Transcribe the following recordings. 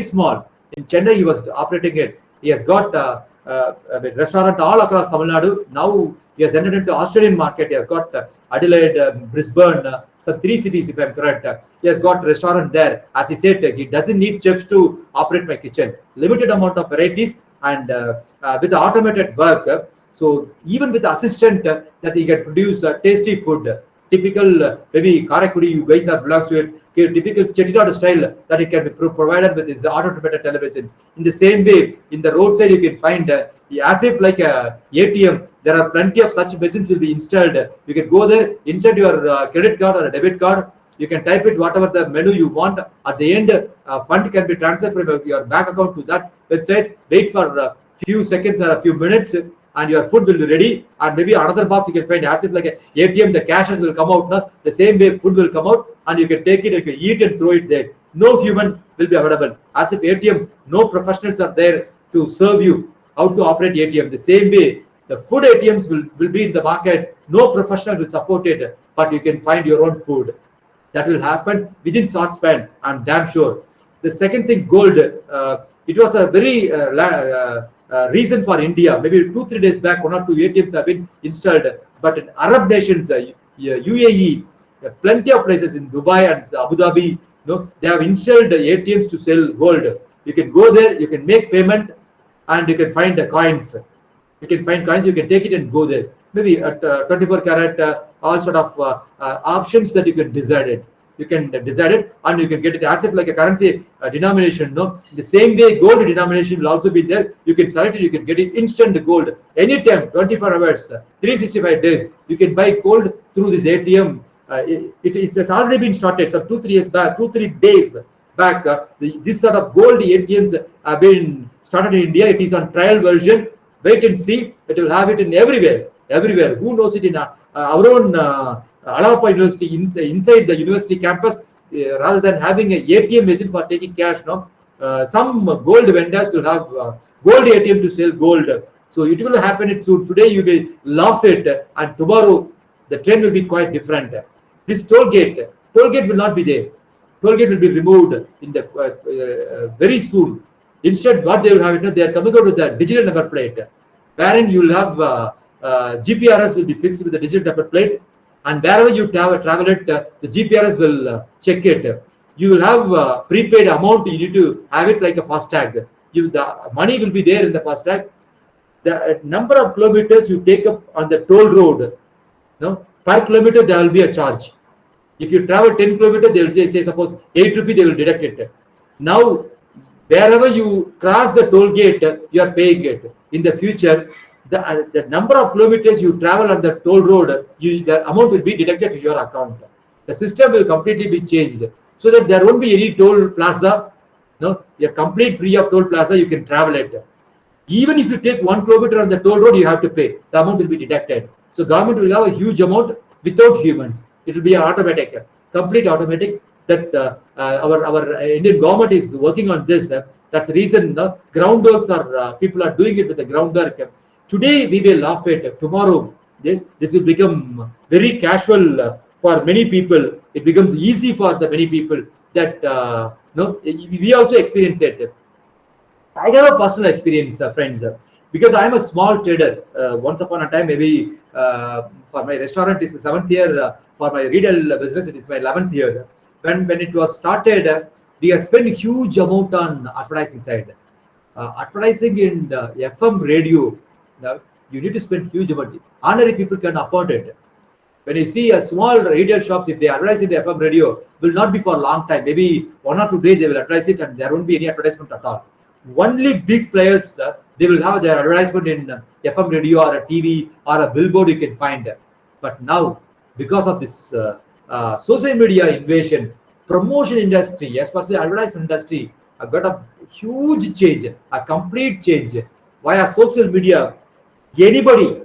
small. In Chennai, he was operating it. He has got a restaurant all across Tamilnadu. Now he has entered into Australian market. He has got Adelaide, Brisbane, some 3 cities, if I'm correct. He has got restaurant there. As he said, he doesn't need chefs to operate my kitchen. Limited amount of varieties and with the automated work. So even with the assistant that he can produce tasty food. Typical maybe Karakudi, you guys are belongs to it. Typical Chettinad style that it can be provided with is automated television. In the same way, in the roadside you can find as if like a ATM. There are plenty of such machines will be installed. You can go there, insert your credit card or a debit card. You can type it whatever the menu you want. At the end, fund can be transferred from your bank account to that website. Wait for a few seconds or a few minutes, and your food will be ready. And maybe another box you can find as if like a ATM, the cashes will come out. No? The same way food will come out, and you can take it, you can eat and throw it there. No human will be available. As if ATM, no professionals are there to serve you how to operate ATM. The same way, the food ATMs will be in the market. No professional will support it, but you can find your own food. That will happen within short span. I'm damn sure. The second thing, gold. It was a very reason for India. Maybe 2-3 days back, 1 or 2 ATMs have been installed. But in Arab nations, UAE, plenty of places in Dubai and Abu Dhabi, they have installed ATMs to sell gold. You can go there, you can make payment, and you can find the coins. You can find coins, you can take it and go there. Maybe at 24 karat, all sort of options that you can decide it. You can decide it, and you can get it as if like a currency denomination. No, the same way gold denomination will also be there. You can select it, you can get it instant gold anytime, 24 hours, 365 days. You can buy gold through this ATM. It has already been started. So 2-3 years back, 2-3 days back, this sort of gold ATMs have been started in India. It is on trial version. Wait and see. It will have it in everywhere. Everywhere. Who knows it in our own ALAGAPPA University, inside the university campus, rather than having an ATM machine for taking cash. No, some gold vendors will have gold ATM to sell gold. So it will happen soon. Today you will laugh it, and tomorrow the trend will be quite different. This toll gate will not be there. Toll gate will be removed in the very soon. Instead, what they will have, they are coming out with a digital number plate, wherein you will have GPRS will be fixed with the digital number plate, and wherever you travel it, the GPRS will check it. You will have prepaid amount. You need to have it like a FASTag. The money will be there in the FASTag. The number of kilometers you take up on the toll road, per kilometer there will be a charge. If you travel 10 kilometers, they will say suppose 8 rupees, they will deduct it. Now, wherever you cross the toll gate, you are paying it. In the future, the number of kilometers you travel on the toll road, the amount will be deducted to your account. The system will completely be changed so that there won't be any toll plaza. You're complete free of toll plaza. You can travel it. Even if you take 1 kilometer on the toll road, you have to pay. The amount will be deducted. So government will have a huge amount without humans. It will be automatic, complete automatic. That our Indian government is working on this. That's the reason the groundworks are people are doing it with the groundwork. Today we will laugh at. Tomorrow this will become very casual for many people. It becomes easy for the many people that we also experience it. I have a personal experience, friends, because I am a small trader. Once upon a time, maybe for my restaurant is the 7th year. For my retail business, it is my 11th year. When it was started, we have spent huge amount on advertising side. Advertising in FM radio, you need to spend huge amount. Ordinary people can afford it. When you see a small retail shops, if they advertise in the FM radio, will not be for a long time. Maybe 1 or 2 days they will advertise it, and there won't be any advertisement at all. Only big players, they will have their advertisement in FM radio or a TV or a billboard you can find. But now, because of this social media invasion, promotion industry, especially advertisement industry, have got a huge change, a complete change via social media. Anybody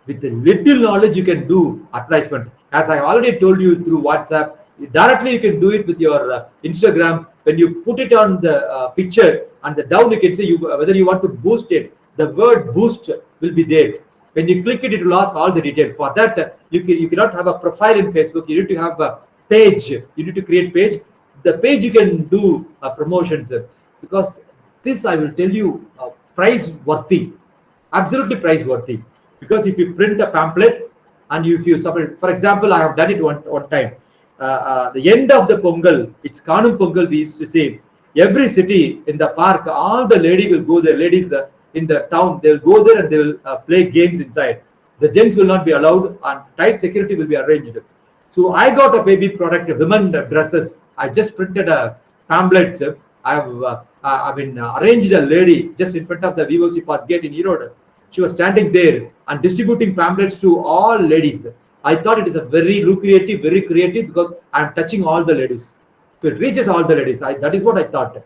with a little knowledge, you can do advertisement. As I already told you through WhatsApp, directly you can do it with your Instagram. When you put it on the picture and the down, you can say whether you want to boost it. The word boost will be there. When you click it, it will ask all the detail. For that, you cannot have a profile in Facebook. You need to have a page. You need to create page. the page you can do promotions, because this I will tell you, price worthy, absolutely price worthy. Because if you print a pamphlet and if you submit, for example, I have done it one time, the end of the Pongal, it's Kanum Pongal, we used to say, every city in the park, all the lady will go there, ladies in the town, they'll go there and they will play games inside. The gents will not be allowed and tight security will be arranged. So I got a baby product, women dresses. I just printed a pamphlet. I've been arranged a lady just in front of the VOC park gate in Erode. She was standing there and distributing pamphlets to all ladies. I thought it is a very lucrative, very creative, because I'm touching all the ladies. So it reaches all the ladies. That is what I thought.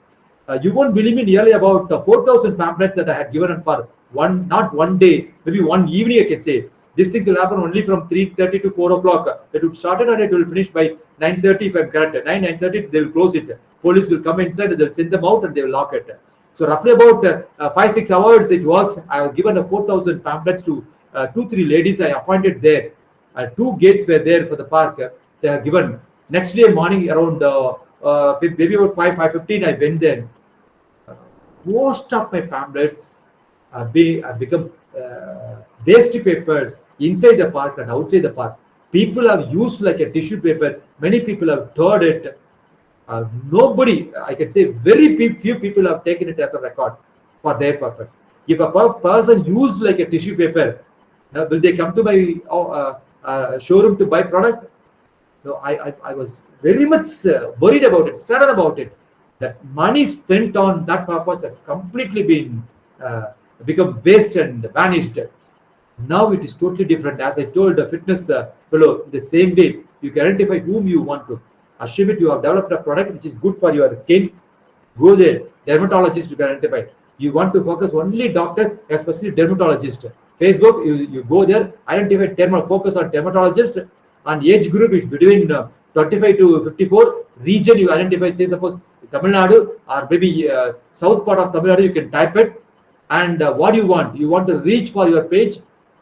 You won't believe me, nearly about 4,000 pamphlets that I had given for one, not one day, maybe one evening, I can say. This thing will happen only from 3:30 to 4 o'clock. It would start and it will finish by 9:30 if I'm correct. 9:30 they will close it. Police will come inside, they'll send them out and they will lock it. So roughly about 5-6 hours it works. I was given 4,000 pamphlets to 2-3 ladies I appointed there. 2 gates were there for the park. They are given. Next day morning around maybe about 5:15 I went there. Most of my pamphlets have become waste papers inside the park and outside the park. People have used like a tissue paper. Many people have turned it. Nobody, I can say very few people have taken it as a record for their purpose. If a person used like a tissue paper, will they come to my showroom to buy product? No, I was very much worried about it, saddened about it. That money spent on that purpose has completely been become waste and vanished. Now it is totally different. As I told the fitness fellow, the same way you can identify whom you want to. Assume it, you have developed a product which is good for your skin. Go there, dermatologist you can identify. You want to focus only doctor, especially dermatologist. Facebook, you go there, identify focus on dermatologist, and age group is between 25 to 54. Region you identify, say suppose Tamilnadu or maybe south part of Tamil Nadu, you can type it. And what you want to reach for your page,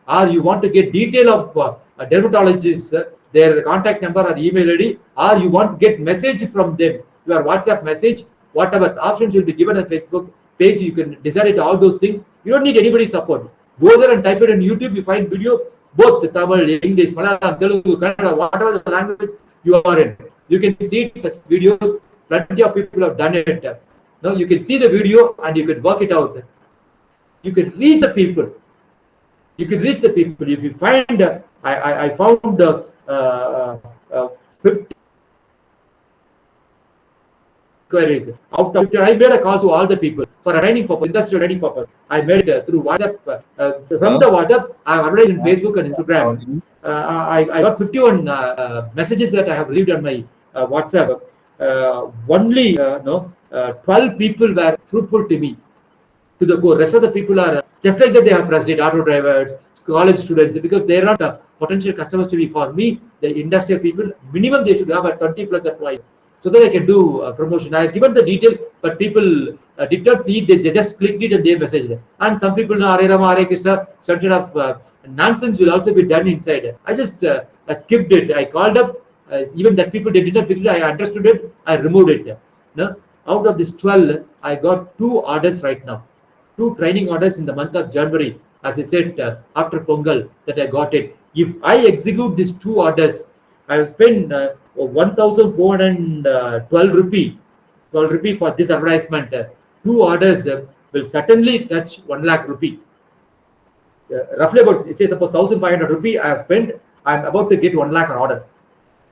or you want to get detail of a dermatologist, their contact number or email ID, or you want to get message from them, your WhatsApp message, whatever options will be given on Facebook page, you can decide it, all those things. You don't need anybody's support. Go there and type it on YouTube, you find video, both Tamil, English, Malayalam, Telugu, Kannada, whatever the language you are in. You can see such videos, plenty of people have done it. Now you can see the video and you can work it out. You can reach the people. You can reach the people. If you find, I found 50 queries. After I made a call to all the people for a training purpose, industrial training purpose. I made it through WhatsApp. From the WhatsApp, I have advertised in Facebook and Instagram. I got 51 messages that I have received on my WhatsApp. Only 12 people were fruitful to me. To the core, rest of the people are just like that. They have pressed it, auto drivers, college students, because they are not potential customers to me. For me, the industrial people, minimum they should have a 20 plus employees, so that I can do promotion. I have given the detail, but people did not see it. They just clicked it and they messaged it. And some people know, Hare Rama, Hare Krishna, some sort of nonsense will also be done inside. I just skipped it. I called up, even that people they did not pick it. I understood it. I removed it. No, out of this 12, I got 2 orders right now. 2 training orders in the month of January, as I said, after Pongal, that I got it. If I execute these 2 orders, I will spend 1,412 rupee for this advertisement. 2 orders will certainly touch 1 lakh rupee. Roughly about, say suppose 1,500 rupee I have spent, I am about to get 1 lakh order.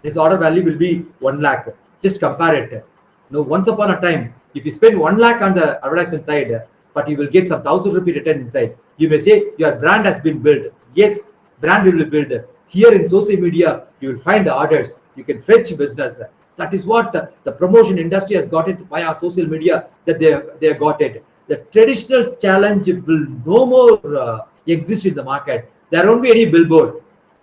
This order value will be 1 lakh. Just compare it. Now, once upon a time, if you spend 1 lakh on the advertisement side, but you will get some 1,000 rupee return inside. You may say your brand has been built. Yes, brand will be built. Here in social media, you will find the orders. You can fetch business. That is what the promotion industry has got it via social media, that they have got it. The traditional challenge will no more exist in the market. There won't be any billboard.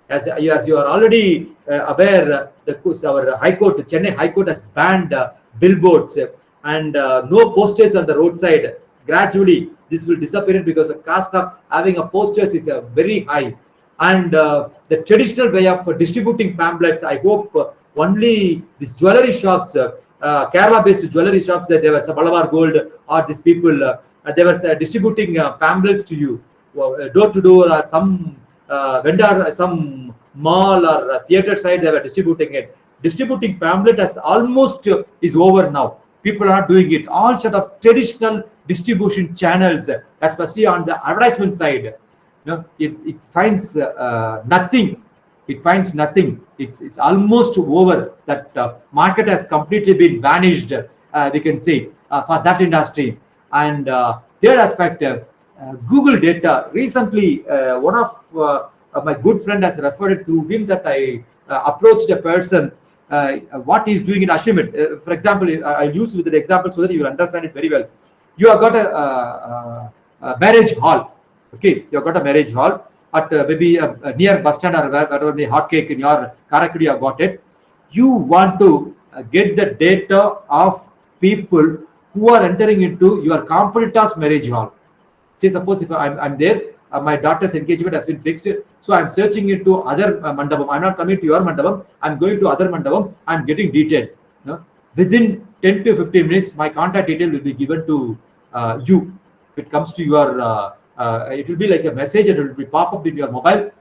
As you are already aware, our High Court, Chennai High Court has banned billboards and no posters on the roadside. Gradually, this will disappear because the cost of having a posters is very high. And the traditional way of distributing pamphlets, I hope only these jewelry shops, Kerala-based jewelry shops, that they were some Malabar Gold or these people, they were distributing pamphlets to you, door to door, or some vendor, some mall or theater side, they were distributing it. Distributing pamphlet has almost is over now. People are not doing it. All sort of traditional distribution channels, especially on the advertisement side, it finds nothing. It finds nothing. It's almost over. That market has completely been vanished, we can say, for that industry. And third aspect, Google data. Recently, one of my good friend has referred to him that I approached a person, what he's doing in Ashimit. For example, I use with the example so that you will understand it very well. You have got a marriage hall. Okay, you have got a marriage hall at maybe near bus stand or wherever the hot cake in your Karakudi you have got it. You want to get the data of people who are entering into your competitor's marriage hall. Say suppose if I'm there, my daughter's engagement has been fixed, so I'm searching into other mandapam. I'm not coming to your mandapam. I'm going to other mandapam. I'm getting detailed. Within 10 to 15 minutes, my contact detail will be given to you. It comes to your. It will be like a message, and it will be pop up in your mobile.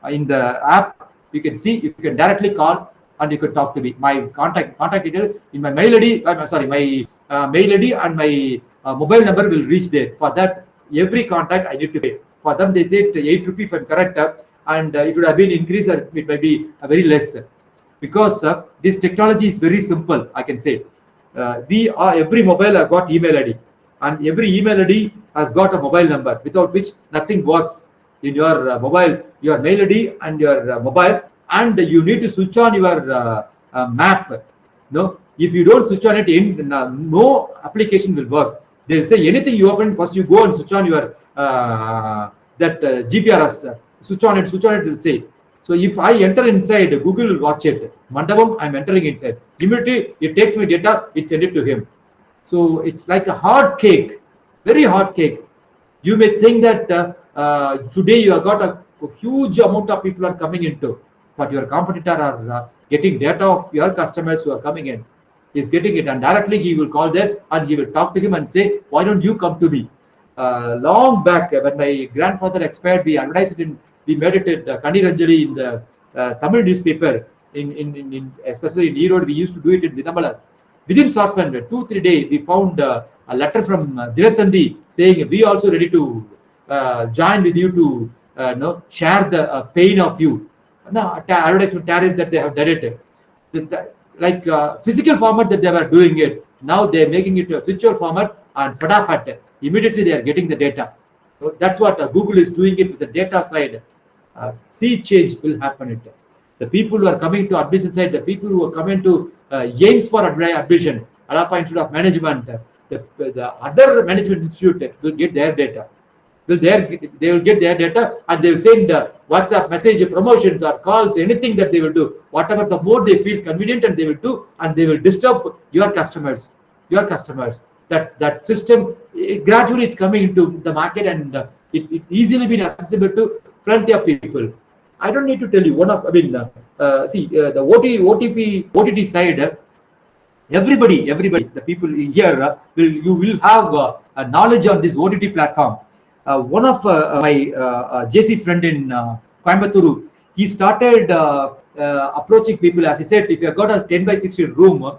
In the app, you can see. You can directly call and you can talk to me. My contact detail in my mail ID. Sorry, my mail ID and my mobile number will reach there. For that, every contact I need to pay. For them, they say 8 rupees if I'm correct, and it would have been increased. It might be very less, because this technology is very simple. I can say every mobile have got email ID, and every email ID has got a mobile number, without which nothing works in your mobile, your mail ID and your mobile. And you need to switch on your map. No, if you don't switch on it, no application will work. They'll say anything you open, first you go and switch on your GPRS, switch on it will say. So if I enter inside, Google will watch it. Mandapam, I'm entering inside. Immediately, it takes my data, it sends it to him. So it's like a hot cake, very hot cake. You may think that today you have got a huge amount of people are coming into, but your competitor are getting data of your customers who are coming in. He's getting it, and directly he will call there and he will talk to him and say, why don't you come to me? Long back, when my grandfather expired, we advertised it we made it Kani Ranjali in the Tamil newspaper, especially in Erode. We used to do it in Dinamala. Within short span, 2-3 days, we found a letter from Dirathandi saying, we also ready to join with you to share the pain of you. Now, advertisement tariff that they have done it. Like physical format that they were doing it, now they are making it a virtual format, and fadafat, immediately they are getting the data. So that's what Google is doing it with the data side. Sea change will happen. The people who are coming to admission side, the people who are coming to aims for admission, ALAGAPPA Institute of Management, the other management institute will get their data. They will get their data, and they will send WhatsApp message, promotions or calls, anything that they will do. Whatever the more they feel convenient, and they will do, and they will disturb your customers. That system gradually it's coming into the market, and it easily been accessible to plenty of people. I don't need to tell you. The OTT side. Everybody, the people here you will have a knowledge on this OTT platform. One of my JC friend in Coimbatore, he started approaching people. As he said, if you have got a 10 by 16 room,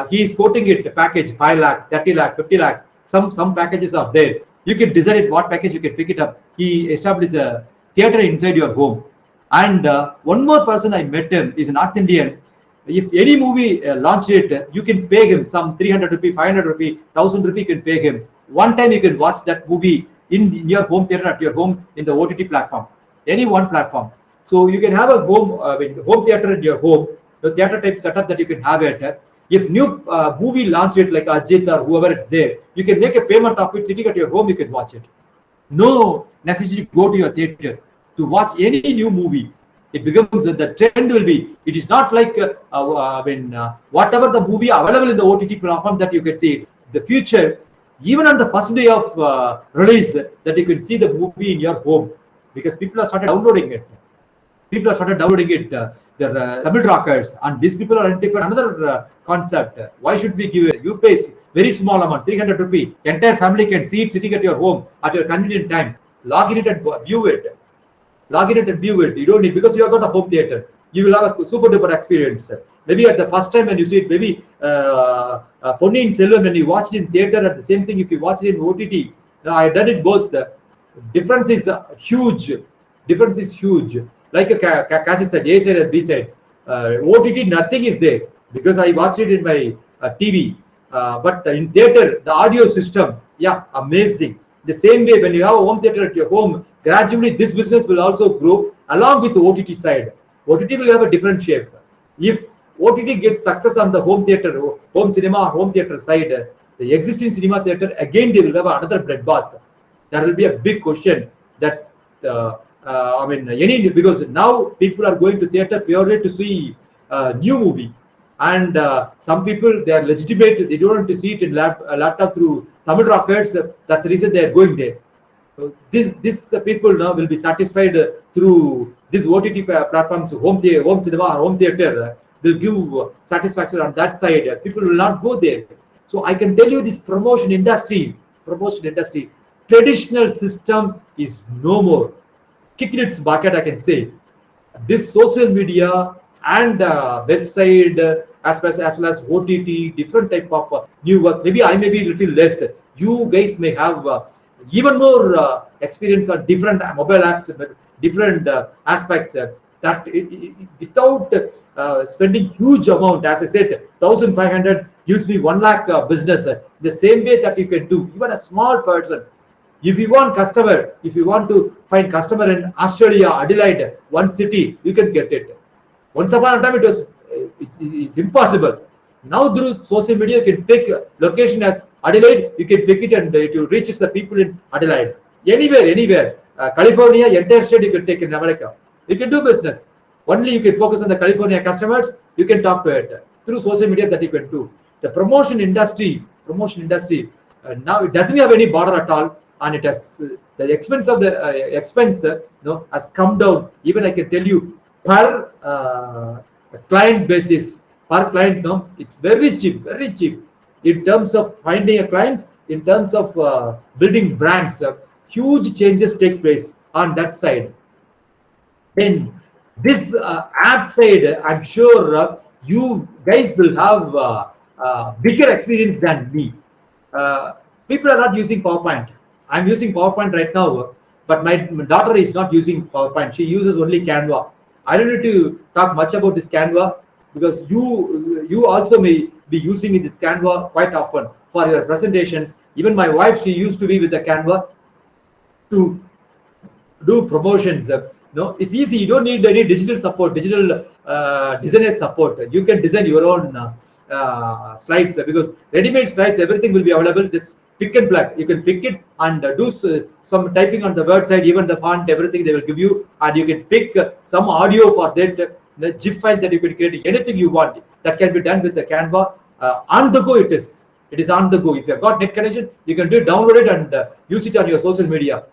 he is quoting it package 5 lakh, 30 lakh, 50 lakh. Some packages are there. You can decide it what package you can pick it up. He established a theater inside your home. And one more person I met him is a North Indian. If any movie launch it, you can pay him some 300 rupee, 500 rupee, 1000 rupee. You can pay him. One time you can watch that movie in your home theater at your home in the OTT platform, any one platform. So you can have a home theater in your home, the theater type setup that you can have it. If new movie launch it like Ajit or whoever it's there, you can make a payment of it sitting at your home. You can watch it. No necessity to go to your theater to watch any new movie. It becomes the trend will be. It is not like whatever the movie available in the OTT platform that you can see it. The future, even on the first day of release, that you can see the movie in your home, because people are started downloading it. People are started downloading it. They're Tamil rockers, and these people are identified another concept. Why should we give it? You pay very small amount, 300 rupee. Entire family can see it sitting at your home at your convenient time. Log in it and view it. Log in it and view it. You don't need, because you have got a home theater. You will have a super duper experience. Maybe at the first time when you see it, maybe Ponniyin Selvan, when you watch it in theater, at the same thing if you watch it in OTT. I done it both. Difference is huge. Difference is huge. Like a cassette side, A side and B side. OTT, nothing is there because I watched it in my TV. But in theater, the audio system, yeah, amazing. The same way, when you have a home theater at your home, gradually this business will also grow along with the OTT side. OTT will have a different shape. If OTT gets success on the home theater, home cinema, home theater side, the existing cinema theater, again they will have another bloodbath. There will be a big question that because now people are going to theater purely to see new movie, and some people, they are legitimate, they don't want to see it in laptop through Tamil rockers. That's the reason they are going there. So the people now will be satisfied through this OTT platforms, home cinema or home theater will give satisfaction on that side. People will not go there. So I can tell you, this promotion industry, traditional system is no more. Kick in its bucket, I can say. This social media and website, as well as OTT, different type of new work. Maybe I may be a little less. You guys may have even more experience on different mobile apps, different aspects. That without spending huge amount, as I said, 1,500 gives me 1 lakh business. The same way that you can do, even a small person. If you want to find customer in Australia, Adelaide, one city, you can get it. Once upon a time, it's impossible. Now through social media, you can pick location as Adelaide, you can pick it and it will reach the people in Adelaide. Anywhere. California, entire state you can take in America. You can do business. Only you can focus on the California customers, you can talk to it. Through social media that you can do. The promotion industry, now it doesn't have any border at all. And it has the expense of the expense has come down. Even I can tell you, per client basis, per client, it's very cheap in terms of finding a clients, in terms of building brands. Huge changes takes place on that side. Then this app side, I'm sure you guys will have bigger experience than me. People are not using PowerPoint. I'm using PowerPoint right now, but my daughter is not using PowerPoint. She uses only Canva. I don't need to talk much about this Canva, because you also may be using this Canva quite often for your presentation. Even my wife, she used to be with the Canva to do promotions. It's easy. You don't need any digital support, digital designer support. You can design your own slides, because ready-made slides, everything will be available. Just pick and plug. You can pick it and do some typing on the word side, even the font, everything they will give you, and you can pick some audio for that, the GIF file that you can create, anything you want. That can be done with the Canva. On the go it is. It is on the go. If you have got net connection, you can download it and use it on your social media.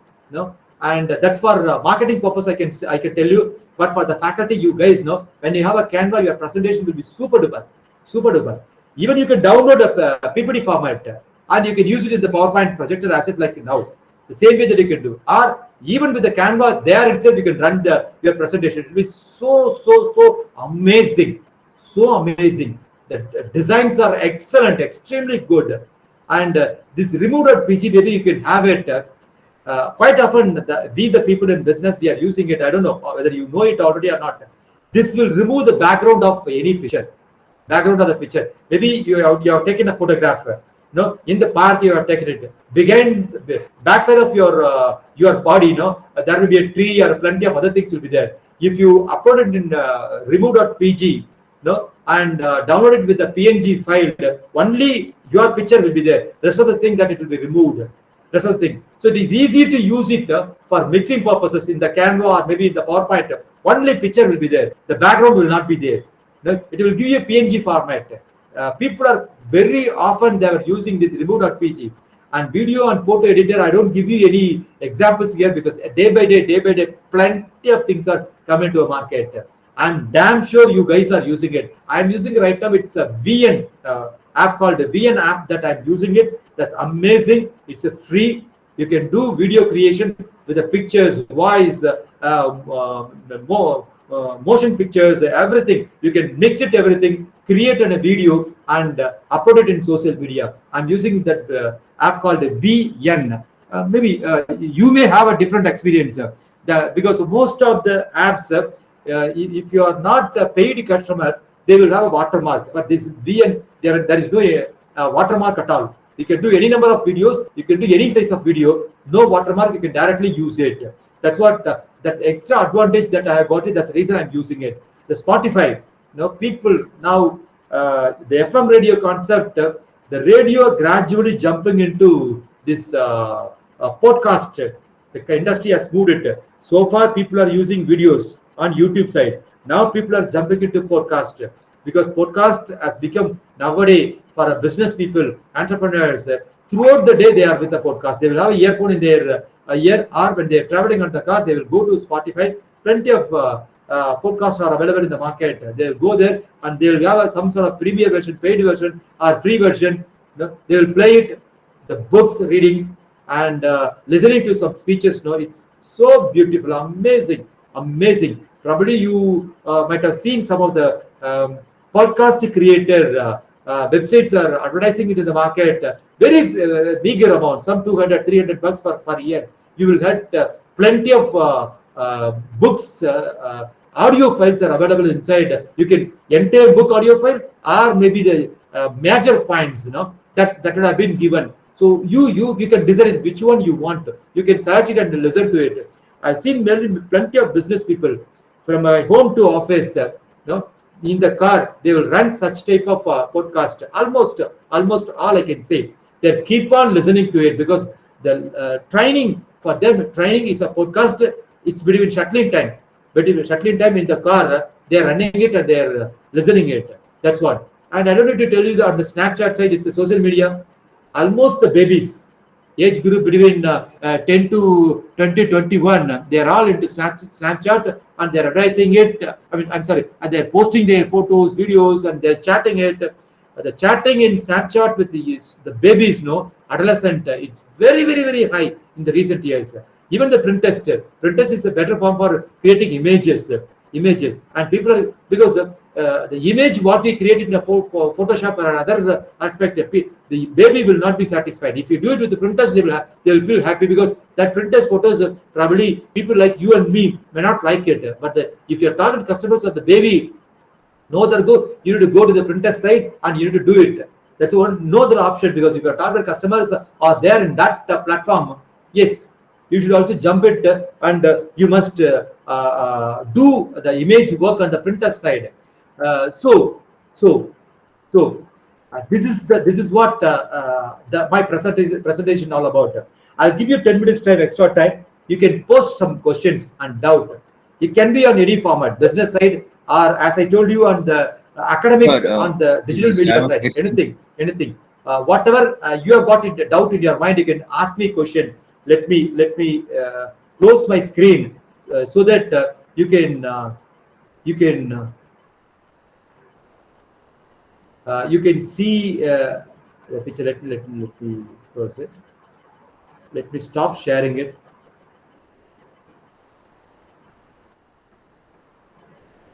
And that's for marketing purpose, I can tell you. But for the faculty, you guys know, when you have a Canva, your presentation will be super duper. Even you can download a PPT format and you can use it in the PowerPoint projector as if like now. The same way that you can do. Or even with the Canva, there itself you can run your presentation. It will be so amazing. So amazing. The designs are excellent, extremely good. And this remove.pg, maybe you can have it. Quite often, the people in business, we are using it. I don't know whether you know it already or not. This will remove the background of any picture. Background of the picture. Maybe you have taken a photograph. In the park you have taken it. Behind the backside of your body, there will be a tree or plenty of other things will be there. If you upload it in remove.pg, and download it with the PNG file, only your picture will be there. Rest of the thing that it will be removed. Rest of the thing. So it is easy to use it for mixing purposes in the Canva or maybe in the PowerPoint. Only picture will be there. The background will not be there. It will give you a PNG format. People are very often they are using this remove.pg. And video and photo editor, I don't give you any examples here because day by day, plenty of things are coming to a market. I'm damn sure you guys are using it. I'm using it right now. It's a VN app called the VN app that I'm using it. That's amazing. It's a free. You can do video creation with the pictures, voice, motion pictures, everything. You can mix it, everything, create a video and upload it in social media. I'm using that app called VN. Maybe you may have a different experience because most of the apps, if you are not a paid customer, they will have a watermark. But this VN, there is no watermark at all. You can do any number of videos. You can do any size of video. No watermark. You can directly use it. That's what that extra advantage that I have got it. That's the reason I'm using it. The Spotify. People now the FM radio concept. The radio gradually jumping into this podcast. The industry has moved it. So far, people are using videos on YouTube side. Now people are jumping into podcast because podcast has become nowadays for business people, entrepreneurs. Throughout the day, they are with the podcast. They will have an earphone in their ear, or when they are traveling on the car, they will go to Spotify. Plenty of podcasts are available in the market. They will go there and they will have some sort of premium version, paid version, or free version. They will play it, the books reading and listening to some speeches. It's so beautiful, amazing. Probably you might have seen some of the podcast creator websites are advertising it in the market. Very meager amount, some 200, 300 bucks per year. You will get plenty of books, audio files are available inside. You can entire book audio file, or maybe the major points, that would have been given. So you can decide which one you want. You can search it and listen to it. I've seen plenty of business people from my home to office. In the car, they will run such type of podcast. Almost all I can say. They keep on listening to it because the training for them. Training is a podcast. It's between shuttling time. Between shuttling time in the car, they are running it and they are listening it. That's what. And I don't need to tell you that on the Snapchat side, it's a social media. Almost the babies, age group between 10 to 20, 21, they are all into Snapchat and they're advertising it. I'm sorry, and they're posting their photos, videos, and they're chatting it. The chatting in Snapchat with the babies, adolescent, it's very high in the recent years. Even the Pinterest is a better form for creating images, and people are, because the image what we create in the Photoshop or another aspect, the baby will not be satisfied. If you do it with the printers, they will feel happy because that printers photos probably people like you and me may not like it. But if your target customers are the baby, no other you need to go to the printer site and you need to do it. That's no other option, because if your target customers are there in that platform, yes, you should also jump it and you must do the image work on the printer side. So this is what my presentation all about. I'll give you 10 minutes time, extra time. You can post some questions and doubt. It can be on any format, business side, or as I told you on the academics, on the digital media side, anything. Whatever you have got doubt in your mind, you can ask me question. Let me close my screen so that you can see the picture. Let me close it. Let me stop sharing it.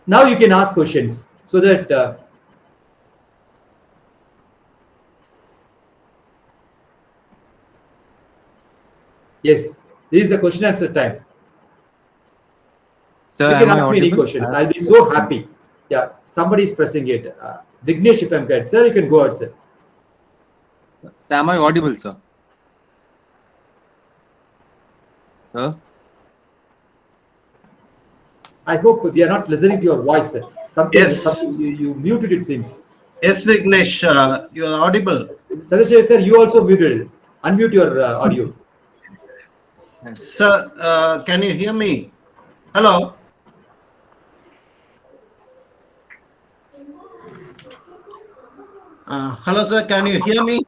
Now you can ask questions so that yes, this is a question answer time. Sir, you can ask me any questions. I'll be so happy. Yeah, somebody is pressing it. Vignesh, if I'm correct, sir, you can go ahead, sir. Sir, am I audible, sir? Sir? I hope we are not listening to your voice, sir. Something you muted, it seems. Yes, Vignesh, you are audible. Sadashi, sir, you also muted. Unmute your audio. Sir, can you hear me? Hello? Hello, sir, can you hear me?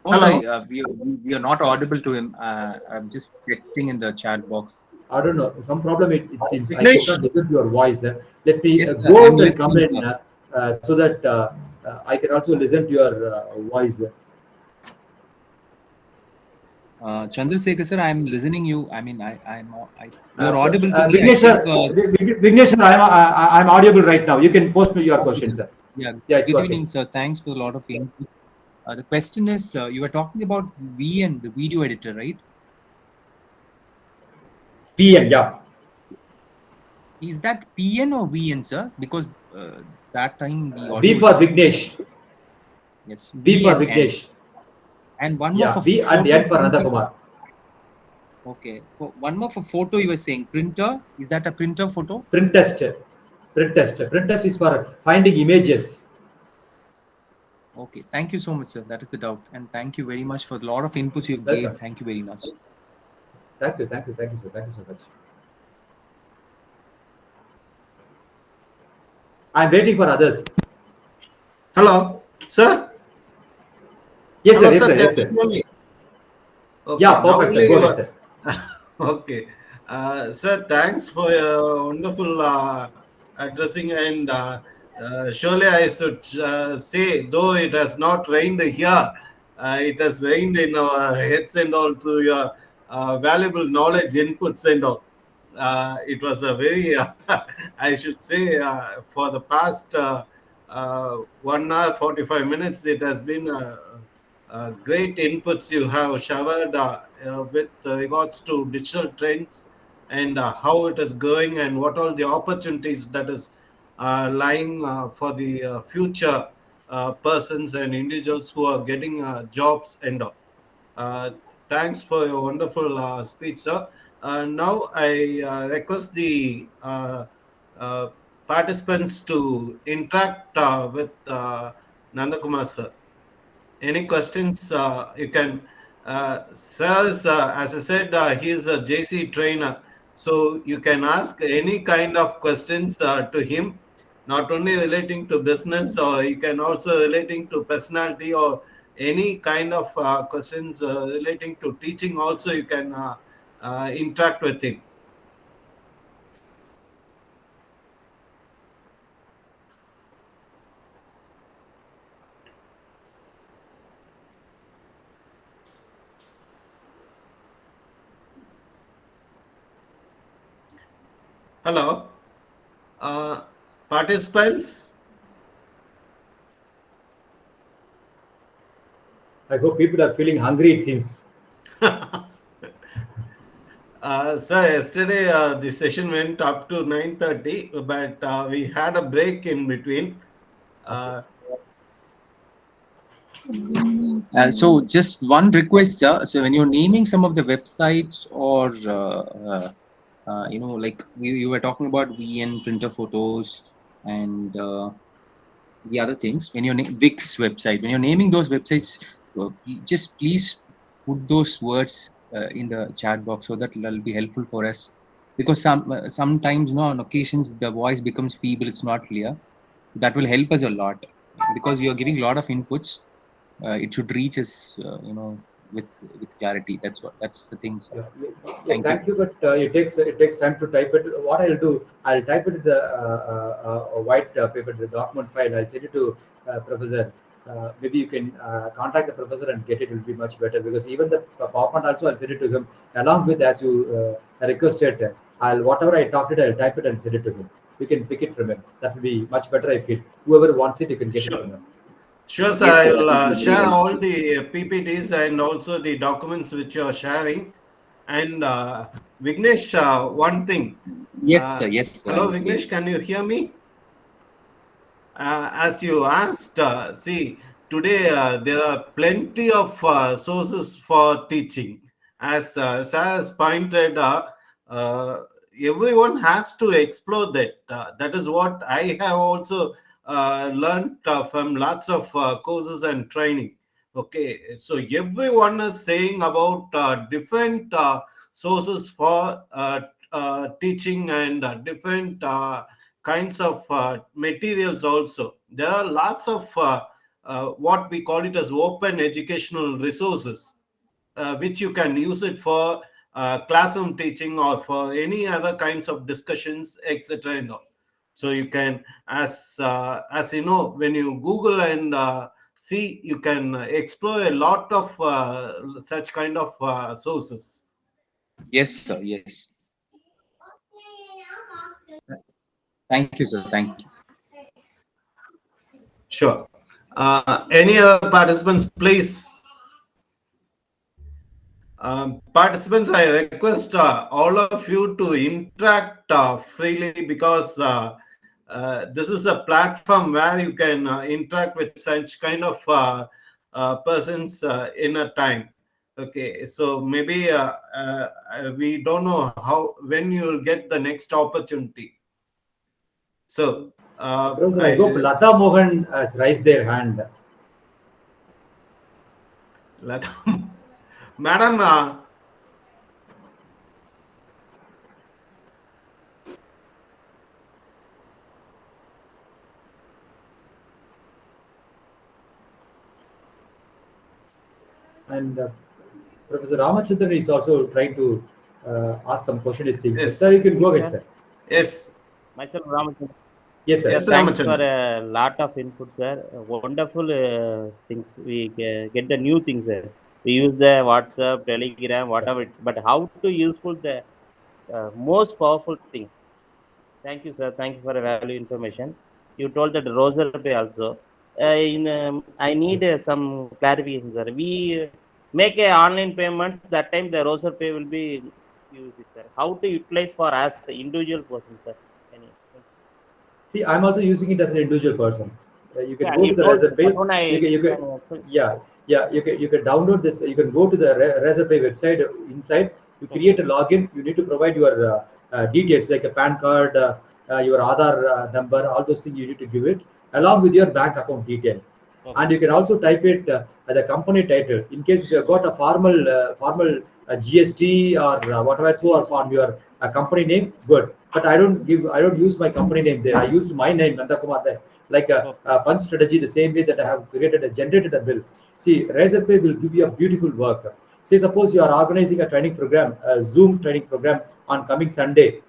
Oh, Hello? sorry, we are not audible to him. I'm just texting in the chat box. I don't know, some problem it seems. I Vignesh? could not listen to your voice. Let me Yes, sir, go I'm out and come listening, in sir. so that I can also listen to your voice. Chandrasekhar sir, I'm listening you. I mean, you're audible to me. I Vignesh, think. Vignesh, I'm audible right now. You can post me your Okay, questions, sir. sir. Yeah. Yeah, it's Good working. evening, sir. Thanks for a lot of input. The question is, you were talking about VN, the video editor, right? PN, yeah. Is that PN or VN, sir? Because that time the V audio. for Vignesh. Yes, V for VN. Vignesh. And one more Yeah, for V and photo N for printer. NandaKumar. Okay. For one more for photo, you were saying printer. Is that a printer photo? Print test. Print test. Print test is for finding images. Okay. Thank you so much, sir. That is the doubt. And thank you very much for a lot of inputs you Welcome. gave. Thank you very much. Thank you, thank you, thank you, sir. Thank you so much. I'm waiting for others. Hello? Sir? Yes, Hello, sir. Yes, sir. sir. Can Yes, you sir. hear me? Okay. Yeah, Now perfect, sir. only Go you ahead, are. sir. Okay. Sir, thanks for your wonderful addressing. And surely I should say, though it has not rained here, it has rained in our heads and all through your valuable knowledge inputs and all. It was a very, I should say, for the past 1 hour, 45 minutes, it has been great inputs you have showered with regards to digital trends and how it is going and what all the opportunities that is lying for the future persons and individuals who are getting jobs and all. Uh, Thanks for your wonderful speech, sir. Now I request the uh, participants to interact with NandaKumar, sir. Any questions you can. Sir, as I said, he is a JC trainer, so you can ask any kind of questions to him, not only relating to business, or you can also relating to personality, or any kind of questions relating to teaching. Also, you can interact with him. Hello, participants. I hope people are feeling hungry, it seems. Sir, yesterday the session went up to 9:30, but we had a break in between. Okay. Uh, So just one request, sir. So when you're naming some of the websites or like you were talking about VN printer photos and the other things, when you're Wix website, when you're naming those websites, just please put those words in the chat box so that it'll be helpful for us. Because sometimes, on occasions, the voice becomes feeble. It's not clear. That will help us a lot because you're giving a lot of inputs. It should reach us, with clarity. That's the thing, sir. Yeah, Thank you. thank you. But it takes time to type it. What I'll do, I'll type it in the white paper, the document file. I'll send it to Professor. Maybe you can contact the professor and get it. Will be much better because even the PowerPoint also I'll send it to him along with as you requested. I'll whatever I talked it, I'll type it and send it to him. We can pick it from him. That will be much better. I feel whoever wants it, you can get it sure. from him. Sure, sir. Yes, I sir. That will will be very share all helpful. the PPTs and also the documents which you are sharing. And Vignesh, one thing. Yes, sir. Yes, sir. Hello, I'm clear. Vignesh, can you hear me? As you asked, see, today there are plenty of sources for teaching. As Sir has pointed, uh, everyone has to explore that. That is what I have also learned from lots of courses and training. Okay, so everyone is saying about different sources for teaching and different kinds of materials also. There are lots of what we call it as open educational resources, which you can use it for classroom teaching or for any other kinds of discussions, etc. And all. So you can, as you know, when you Google and see, you can explore a lot of such kind of sources. Yes, sir. Yes. Thank you, sir. Thank you. Sure. Any other participants, please? Participants, I request all of you to interact freely, because this is a platform where you can interact with such kind of persons in a time. Okay, so maybe we don't know when you will get the next opportunity. So Professor, I hope Lata Mohan has raised their hand. Madam, And Professor Ramachandran is also trying to ask some question, it seems. Yes. Sir, you can go ahead, sir. Yes. Myself, Ramachandran. Yes, sir. Yes, Thanks for Ramachandran. a lot of input, sir. Wonderful things. We get the new things, sir. We use the WhatsApp, Telegram, whatever it's. But how to useful the most powerful thing. Thank you, sir. Thank you for a value information. You told that Rosal Pay also. I need some clarification, sir. We make a online payment. That time the Rosal Pay will be used, sir. How to utilize for us individual person, sir? Any? See, I'm also using it as an individual person. You can Yeah, go you to the told Razorpay. that one. Yeah. You can download this. You can go to the Razorpay website. Inside, you create a login. You need to provide your details like a PAN card, your Aadhaar number, all those things you need to give it along with your bank account detail. Okay. And you can also type it the company title in case if you have got a formal GST or whatever so or on your company name. Good, but I don't use my company name there. I used my name NandaKumar there, like a punch strategy, the same way that I have generated a bill. See, Razorpay will give you a beautiful work. Say suppose you are organizing a training program, a Zoom training program on coming Sunday.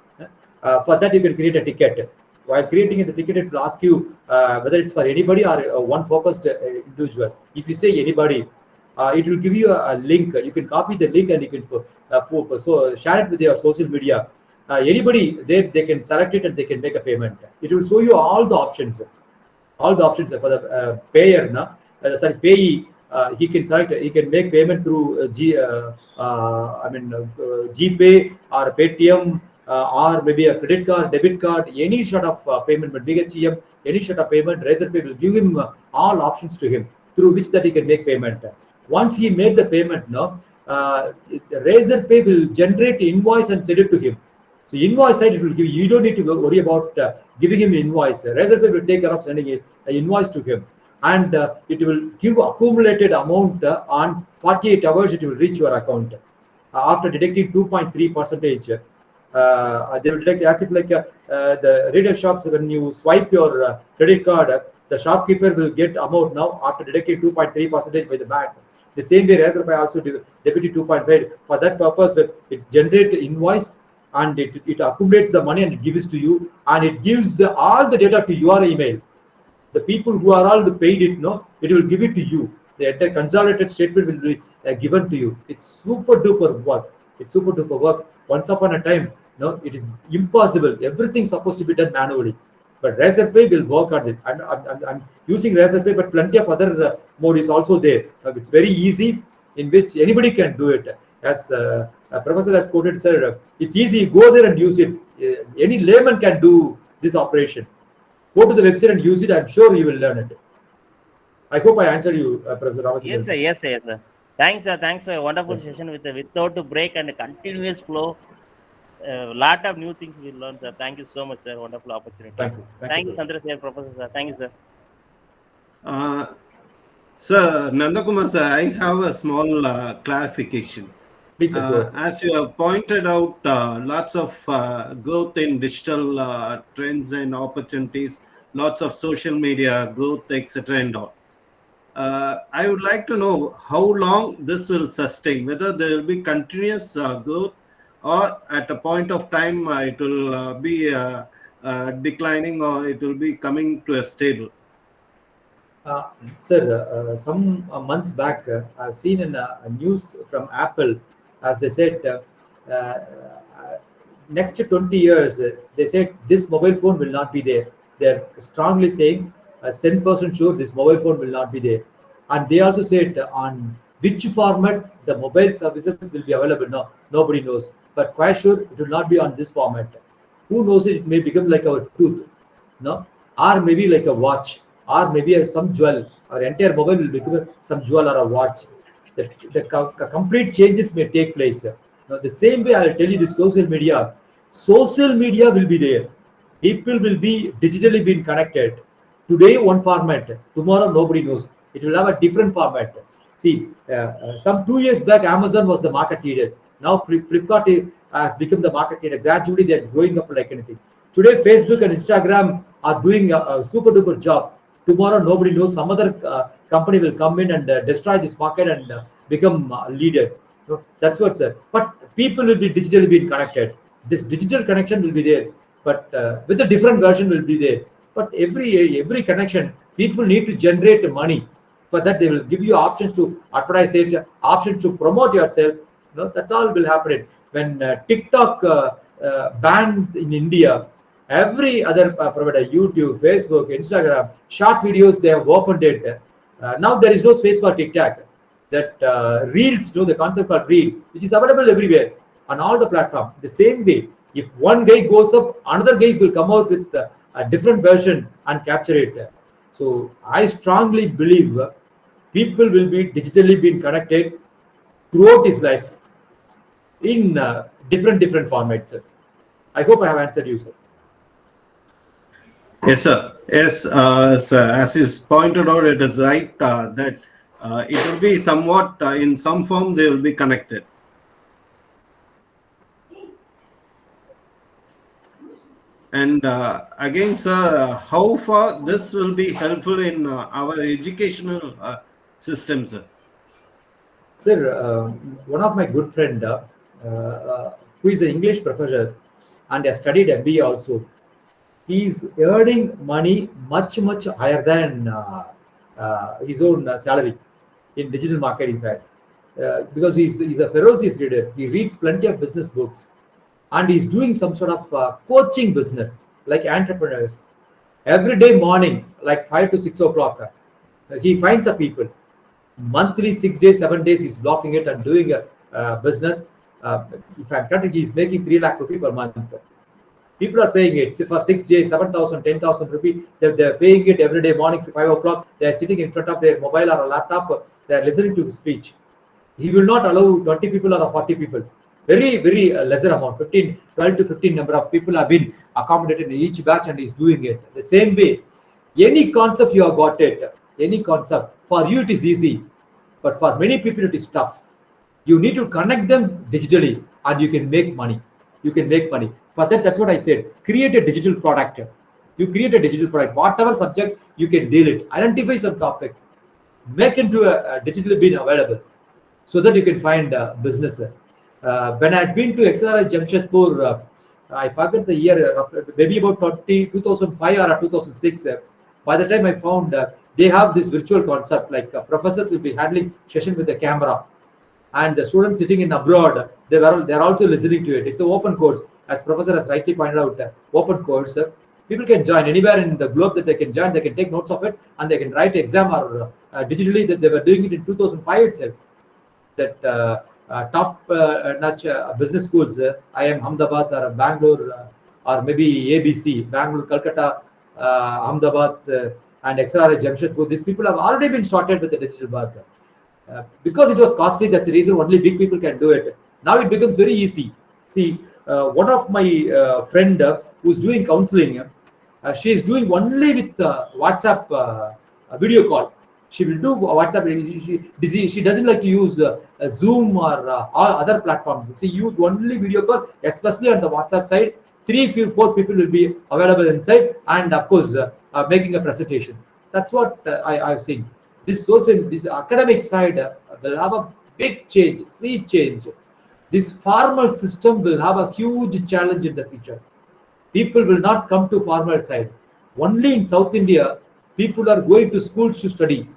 For that you can create a ticket. While creating the ticket, it will ask you whether it's for anybody or one focused individual. If you say anybody, it will give you a link. You can copy the link and you can so share it with your social media. Anybody they can select it and they can make a payment. It will show you all the options for the payer. Sorry, payee. He can select. He can make payment through GPay or Paytm or maybe a credit card, debit card, any sort of payment. But BHCM, any sort of payment, Razorpay will give him all options to him through which that he can make payment. Once he made the payment, Razorpay will generate invoice and send it to him. So invoice side it will give you don't need to worry about giving him invoice. Razorpay will take care of sending an invoice to him, and it will give accumulated amount on 48 hours. It will reach your account after deducting 2.3 percentage. They will detect as if like the retail shops when you swipe your credit card, the shopkeeper will get amount now after deducting 2.3 percentage by the bank. The same way Razorpay also debited 2.5. For that purpose, it generates invoice and it accumulates the money and it gives to you, and it gives all the data to your email. The people who are all paid it, it will give it to you. The entire consolidated statement will be given to you. It's super duper work. It's super duper work. Once upon a time, it is impossible. Everything's supposed to be done manually. But Razorpay will work on it. I'm using Razorpay, but plenty of other mode is also there. It's very easy, in which anybody can do it. As Professor has quoted, sir, it's easy. Go there and use it. Any layman can do this operation. Go to the website and use it. I'm sure you will learn it. I hope I answered you, Professor Ramachandran. Yes, sir. Yes, sir. Yes, sir. Thanks, sir. Thanks for a wonderful session without a break and a continuous flow. A lot of new things we learned, sir. Thank you so much, sir. Wonderful opportunity. Thank you. Thank you, Sandra, sir, Professor, sir. Thank you, sir. Sir, NandaKumar sir, I have a small clarification. Please, sir, go ahead. As you have pointed out, lots of growth in digital trends and opportunities, lots of social media growth, etc. and all. I would like to know how long this will sustain, whether there will be continuous growth, or at a point of time it will be declining, or it will be coming to a stable. Uh, Sir, some months back, I've seen in a news from Apple, as they said, next 20 years, they said this mobile phone will not be there. They're strongly saying, 10% sure this mobile phone will not be there. And they also said on which format the mobile services will be available. No, nobody knows. But quite sure it will not be on this format. Who knows it may become like our tooth, no, or maybe like a watch, or maybe some jewel. Our entire mobile will become some jewel or a watch. The complete changes may take place. Now, the same way I'll tell you, the social media will be there. People will be digitally being connected. Today one format, tomorrow nobody knows. It will have a different format. See, some 2 years back, Amazon was the market leader. Now Flipkart has become the market leader. Gradually, they're growing up like anything. Today, Facebook and Instagram are doing a super duper job. Tomorrow, nobody knows. Some other company will come in and destroy this market and become leader. So that's what's it. But people will be digitally being connected. This digital connection will be there, but with a different version will be there. But every connection, people need to generate money. For that, they will give you options to advertise it, options to promote yourself. That's all will happen. When TikTok bans in India, every other provider, YouTube, Facebook, Instagram, short videos, they have opened it. Now there is no space for TikTok. That reels, the concept called reel, which is available everywhere on all the platforms. The same way, if one guy goes up, another guys will come out with a different version and capture it. So I strongly believe people will be digitally being connected throughout his life in different formats, sir. I hope I have answered you, sir. Yes, sir. Yes, sir. As is pointed out, it is right that it will be somewhat in some form they will be connected. And again, sir, how far this will be helpful in our educational system, sir? Sir, one of my good friend who is an English professor and has studied MBA also, he's earning money much higher than his own salary in digital marketing side, because he's a ferocious reader. He reads plenty of business books, and he's doing some sort of coaching business like entrepreneurs. Every day morning, like 5 to 6 o'clock, he finds a people monthly, 6 days, 7 days. He's blocking it and doing a business. If I'm correct, he's making 3 lakh rupee per month. People are paying it. So for 6 days, 7,000, 10,000 rupee, they're paying it every day morning, 5 o'clock. They're sitting in front of their mobile or a laptop. They're listening to his speech. He will not allow 20 people or 40 people. Very lesser amount, 15, 12 to 15 number of people have been accommodated in each batch, and he's doing it. The same way, any concept you have got it, any concept, for you it is easy, but for many people it is tough. You need to connect them digitally and you can make money. You can make money. For that, that's what I said. Create a digital product. You create a digital product. Whatever subject, you can deal it. Identify some topic. Make into a digitally being available so that you can find business. When I had been to XRI Jamshedpur, I forget the year, maybe about 2005 or 2006. By the time I found they have this virtual concept, like professors will be handling session with the camera, and the students sitting in abroad, they're also listening to it. It's an open course, as professor has rightly pointed out. Open course, people can join anywhere in the globe that they can join. They can take notes of it and they can write exam or digitally. That they were doing it in 2005 itself. That top notch business schools, IIM Ahmedabad or Bangalore, or maybe ABC, Bangalore, Calcutta, Ahmedabad, and XRI Jamshedpur. These people have already been started with the digital work. Because it was costly, that's the reason only big people can do it. Now it becomes very easy. See, one of my friend who's doing counseling, she is doing only with WhatsApp video call. She will do WhatsApp. She doesn't like to use Zoom or all other platforms. She use only video call, especially on the WhatsApp side. 3, 4 people will be available inside, and of course making a presentation. That's what I've seen. this academic side will have a big change, sea change. This formal system will have a huge challenge in the future. People will not come to formal side. Only in South India, people are going to schools to study.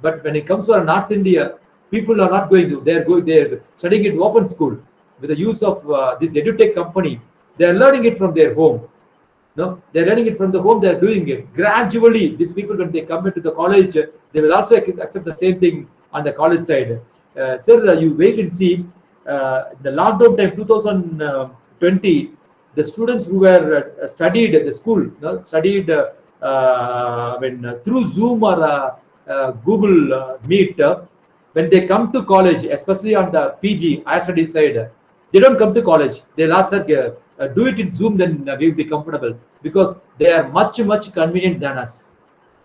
But when it comes to North India, people are not going to. They're studying in open school with the use of this edutech company. They are learning it from their home. No, they're learning it from the home. They're doing it gradually. These people, when they come into the college, they will also accept the same thing on the college side. Sir, you wait and see. The lockdown time 2020, the students who were studied at the school, studied through Zoom or Google Meet, when they come to college, especially on the PG, higher studies side, they don't come to college. They'll ask that do it in Zoom, then we'll be comfortable, because they are much convenient than us.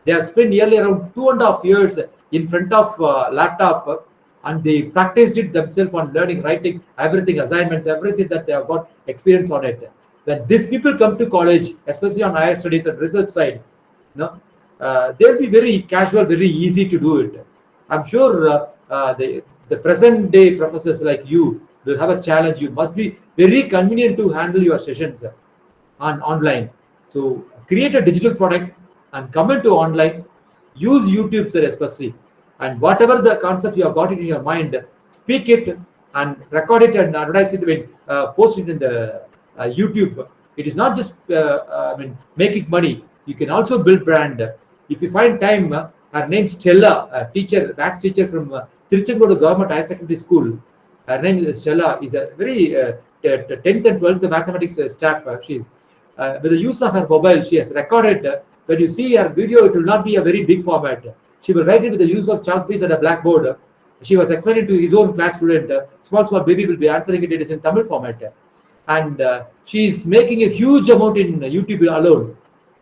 They have spent nearly around 2.5 years in front of laptop, and they practiced it themselves on learning, writing, everything, assignments, everything that they have got experience on it. When these people come to college, especially on higher studies and research side, they'll be very casual, very easy to do it. I'm sure the present day professors like you will have a challenge. You must be very convenient to handle your sessions on online. So create a digital product and come into online. Use YouTube, sir, especially, and whatever the concept you have got it in your mind, speak it and record it and advertise it, post it in the YouTube. It is not just making money. You can also build brand. If you find time, her name's Stella, a teacher, maths teacher from Tiruchengodu Government Higher Secondary School. Her name is Stella. Is a very 10th and 12th mathematics staff. She's with the use of her mobile, she has recorded. When you see her video, it will not be a very big format. She will write it with the use of chalk piece and a blackboard. She was explaining to his own class student. Small baby will be answering it. It is in Tamil format, and she is making a huge amount in YouTube alone.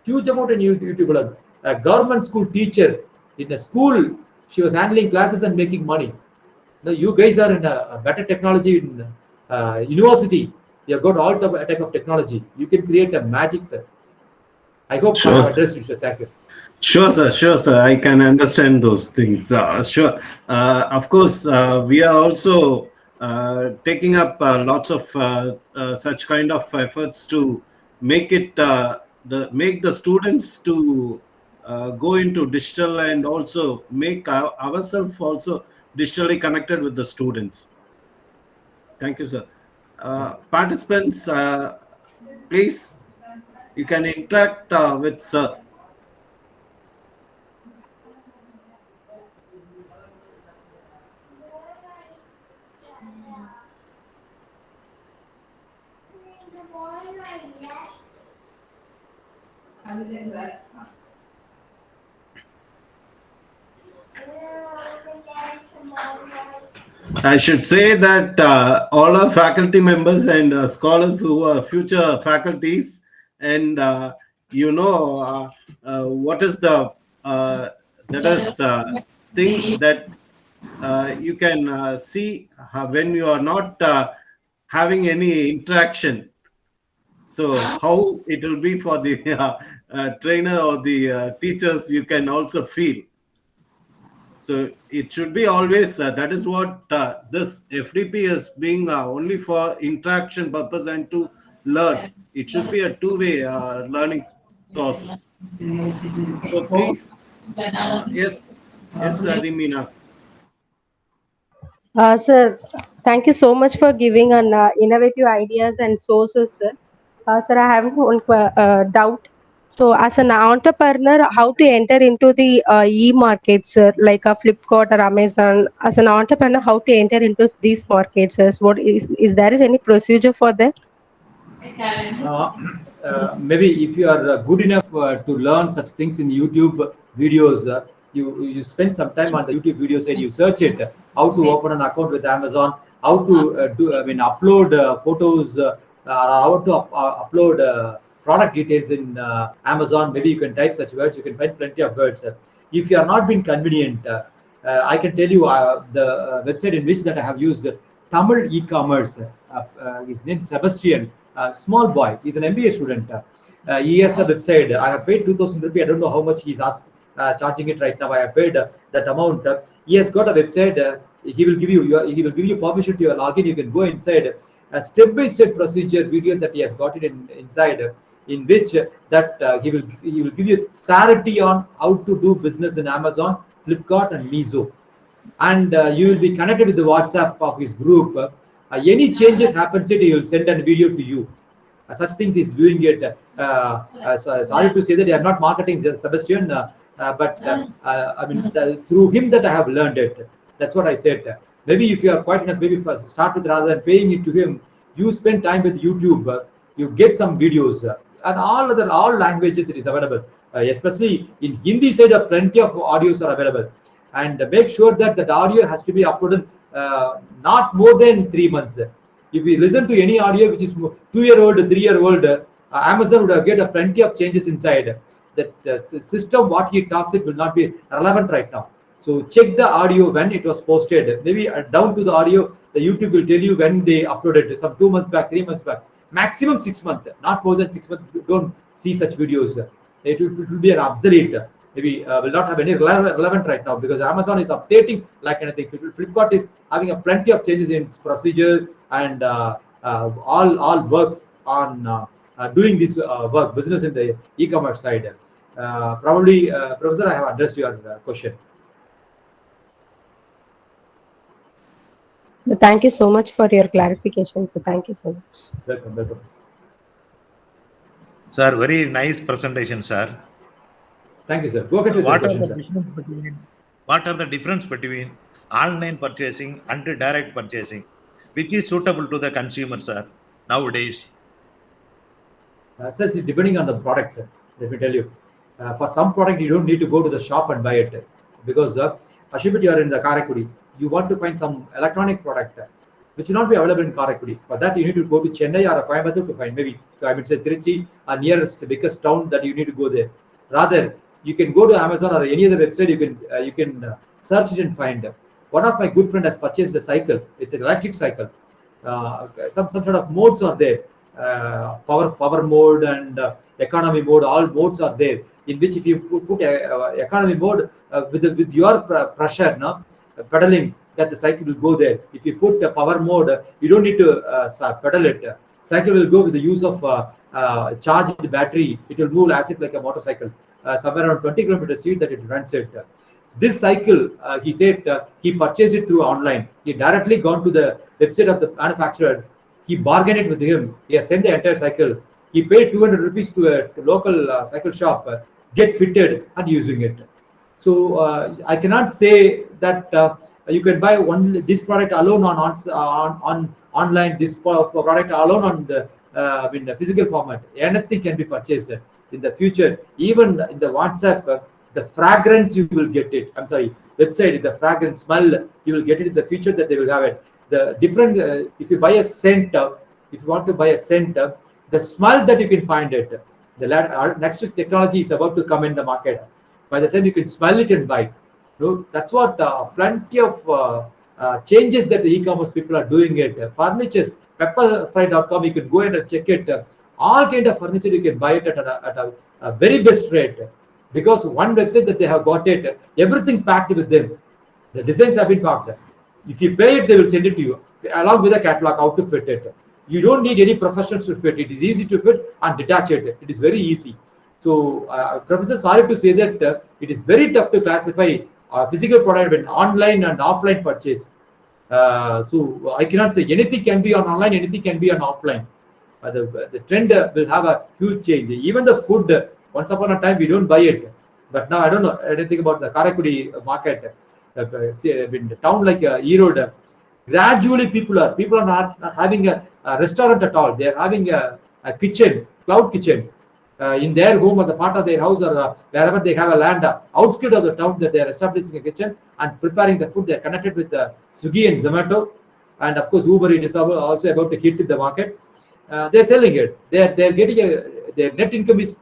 Huge amount in YouTube alone. A government school teacher in a school, she was handling classes and making money. Now you guys are in a better technology in university. You have got all the type of technology. You can create a magic, sir. I hope I have addressed you, sir. Thank you. Sure, sir. I can understand those things. Sure. Of course, we are also taking up lots of such kind of efforts to make it make the students to go into digital, and also make ourselves also digitally connected with the students. Thank you, sir. Participants, please, you can interact with sir. I should say that all our faculty members and scholars who are future faculties, and what is the thing that you can see when you are not having any interaction. So how it will be for the trainer or the teachers, you can also feel. So it should be always that is what this FDP is being only for interaction purpose and to learn. It should be a two-way learning process. So please, yes, Rimina. Sir, thank you so much for giving an innovative ideas and sources, sir. Sir, I have one doubt. So, as an entrepreneur, how to enter into the e-markets, sir, like a Flipkart or Amazon? As an entrepreneur, how to enter into these markets, sir? What is there is any procedure for that? Maybe if you are good enough to learn such things in YouTube videos, you spend some time on the YouTube videos and you search it, how to open an account with Amazon, how to upload photos, how to upload product details in Amazon. Maybe you can type such words. You can find plenty of words. If you are not being convenient, I can tell you the website in which that I have used Tamil e-commerce. His name is Sebastian. Small boy. He's an MBA student. He has a website. I have paid 2,000 rupees. I don't know how much he's asked. charging it right now. I have paid that amount. He has got a website. He will give you permission to your login. You can go inside a step-by-step procedure video that he has got it inside, in which he will give you clarity on how to do business in Amazon, Flipkart, and Mizo. And you will be connected with the WhatsApp of his group. Any changes happens, he will send a video to you. Such things he's doing it. Sorry to say that I am not marketing Sebastian, but I mean through him that I have learned it. That's what I said. Maybe if you are quite enough, maybe first start with, rather than paying it to him, you spend time with YouTube. You get some videos, and all languages it is available. Especially in Hindi side, plenty of audios are available. And make sure that that audio has to be uploaded not more than 3 months. If you listen to any audio which is 2-year-old, 3-year-old, Amazon would get plenty of changes inside. That system, what he talks, it will not be relevant right now. So check the audio when it was posted. Maybe down to the audio, the YouTube will tell you when they uploaded, some 2 months back, 3 months back, maximum 6 months, not more than 6 months. Don't see such videos. It will be an obsolete. Maybe will not have any relevant right now, because Amazon is updating like anything. Flipkart is having a plenty of changes in its procedure, and all works on doing this work business in the e-commerce side. Probably, Professor, I have addressed your question. Thank you so much for your clarification. So thank you so much. Welcome. Sir, very nice presentation, sir. Thank you, sir. Go ahead with the question, sir. What are the difference between online purchasing and direct purchasing, which is suitable to the consumer, sir, nowadays? Sir, it's depending on the product, sir. Let me tell you. For some product, you don't need to go to the shop and buy it, because Ashibit, you are in the Karaikudi. You want to find some electronic product which will not be available in Karaikudi. For that, you need to go to Chennai or Coimbatore to find. Maybe I would say Trichy, or nearest biggest town, that you need to go there. Rather, you can go to Amazon or any other website. You can search it and find. One of my good friend has purchased a cycle. It's an electric cycle. Some sort of modes are there. Power mode and economy mode. All modes are there. In which, if you put economy mode with your pressure, pedaling, that the cycle will go there. If you put power mode, you don't need to pedal it. Cycle will go with the use of charged battery. It will move as if like a motorcycle. Somewhere around 20 kilometers speed that it runs it. This cycle, he said, he purchased it through online. He directly gone to the website of the manufacturer. He bargained it with him. He has sent the entire cycle. He paid 200 rupees to a local cycle shop, get fitted and using it. So I cannot say that you can buy this product alone on online, this product alone on the in the physical format. Anything can be purchased in the future. Even in the WhatsApp, the fragrance you will get it. I'm sorry, website, the fragrance smell you will get it in the future, that they will have it. The different if you buy a scent, if you want to buy a scent, the smell that you can find it. The next technology is about to come in the market. By the time you can smell it and buy. So that's what plenty of changes that the e-commerce people are doing it. Furnitures, pepperfry.com, you can go and check it. All kind of furniture you can buy it at a very best rate, because one website that they have got it, everything packed with them. The designs have been packed. If you pay it, they will send it to you along with a catalog how to fit it. You don't need any professionals to fit. It is easy to fit and detach it. It is very easy. So, Professor, sorry to say that it is very tough to classify physical product with online and offline purchase. So I cannot say anything can be on online, anything can be on offline. The trend will have a huge change. Even the food, once upon a time we don't buy it, but now I don't know anything about the Karaikudi market. In the town like Erode, gradually people are not having a restaurant at all. They are having a kitchen, cloud kitchen. In their home or the part of their house, or wherever they have a land outskirts of the town, that they are establishing a kitchen and preparing the food. They are connected with Swiggy and Zomato, and of course Uber. It is also about to hit the market. They are selling it. They are getting their net income is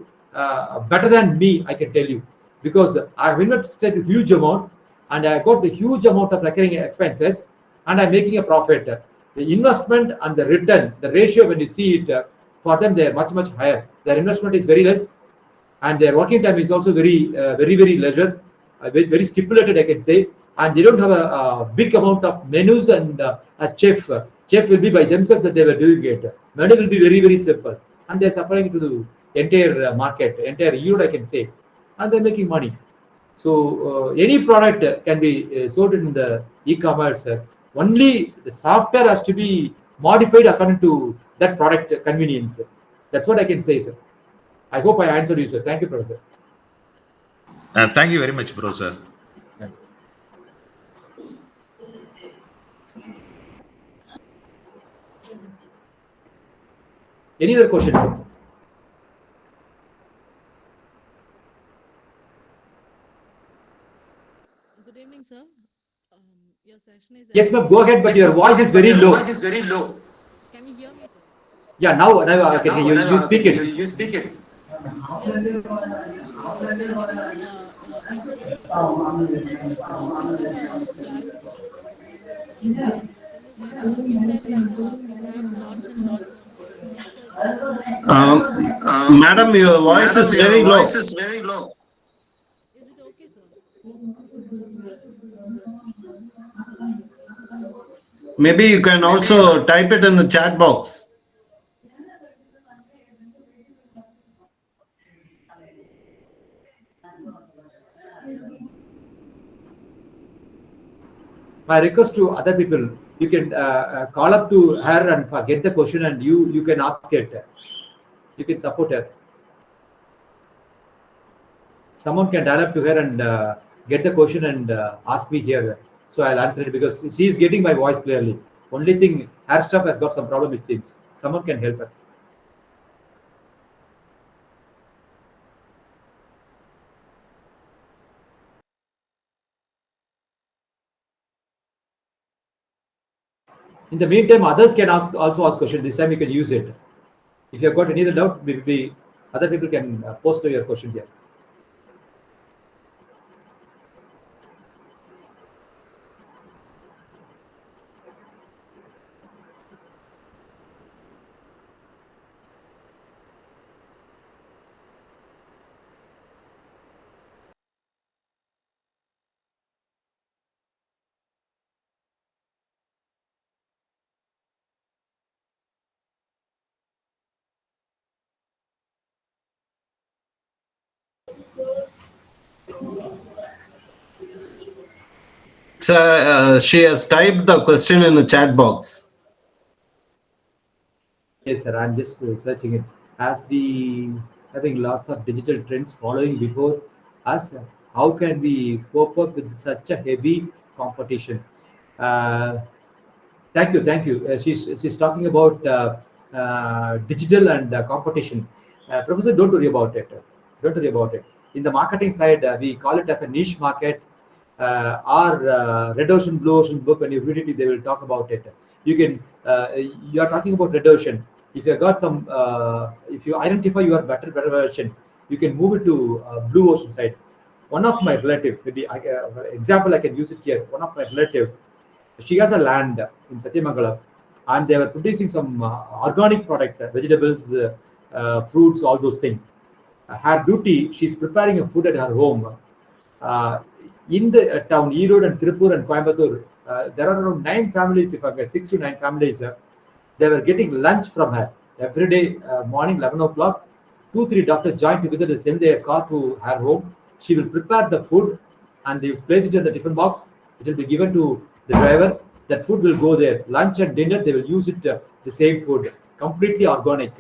better than me, I can tell you, because I have invested a huge amount and I got a huge amount of recurring expenses, and I'm making a profit. The investment and the return, the ratio, when you see it, for them they are much higher. Their investment is very less, and their working time is also very leisure, very stipulated, I can say, and they don't have a big amount of menus and a chef. Chef will be by themselves that they were doing it. Menu will be very simple, and they're supplying it to the entire market, entire Europe, I can say, and they're making money. So any product can be sold in the e-commerce. Only the software has to be modified according to that product convenience. That's what I can say, sir. I hope I answered you, sir. Thank you, Professor. Thank you very much, bro, sir. Thank you. Any other questions, sir? Good evening, sir. Your session is. Yes, ma'am. Go ahead, but your voice is very low. Can you hear me, sir? Yeah, now I can hear you. You speak it. Yeah, your session seems to be very informative. I have a clarification, sir. Thing is that you said like we have lots and lots of digital tools. Madam, your voice is very low. Is it okay, sir? Maybe you can also type it in the chat box. My request to other people, you can call up to her and get the question, and you can ask it. You can support her. Someone can dial up to her and get the question and ask me here. So I'll answer it because she is getting my voice clearly. Only thing, her stuff has got some problem, it seems. Someone can help her. In the meantime, others can also ask questions. This time you can use it. If you have got any other doubt, maybe other people can post your question here. So she has typed the question in the chat box. Yes, sir. I'm just searching it. As we having lots of digital trends following before us, how can we cope up with such a heavy competition? Uh, thank you. She's talking about digital and competition. Professor, don't worry about it. Don't worry about it. In the marketing side, we call it as a niche market. Our Red Ocean, Blue Ocean book, when you read it, they will talk about it. You can you are talking about Red Ocean. If you have got some, if you identify your better version, you can move it to Blue Ocean side. One of my relative, maybe example I can use it here. One of my relative, she has a land in Satyamangalam, and they were producing some organic product, vegetables, fruits, all those things. Her duty, she's preparing a food at her home. Uh, in the town, Erode and Tirupur and Coimbatore, there are around 9 families, if I get 6 to 9 families, they were getting lunch from her every day morning 11 o'clock. 2, 3 doctors join together to send their car to her home. She will prepare the food and they will place it in the tiffin box. It will be given to the driver. That food will go there. Lunch and dinner, they will use it, the same food, completely organic.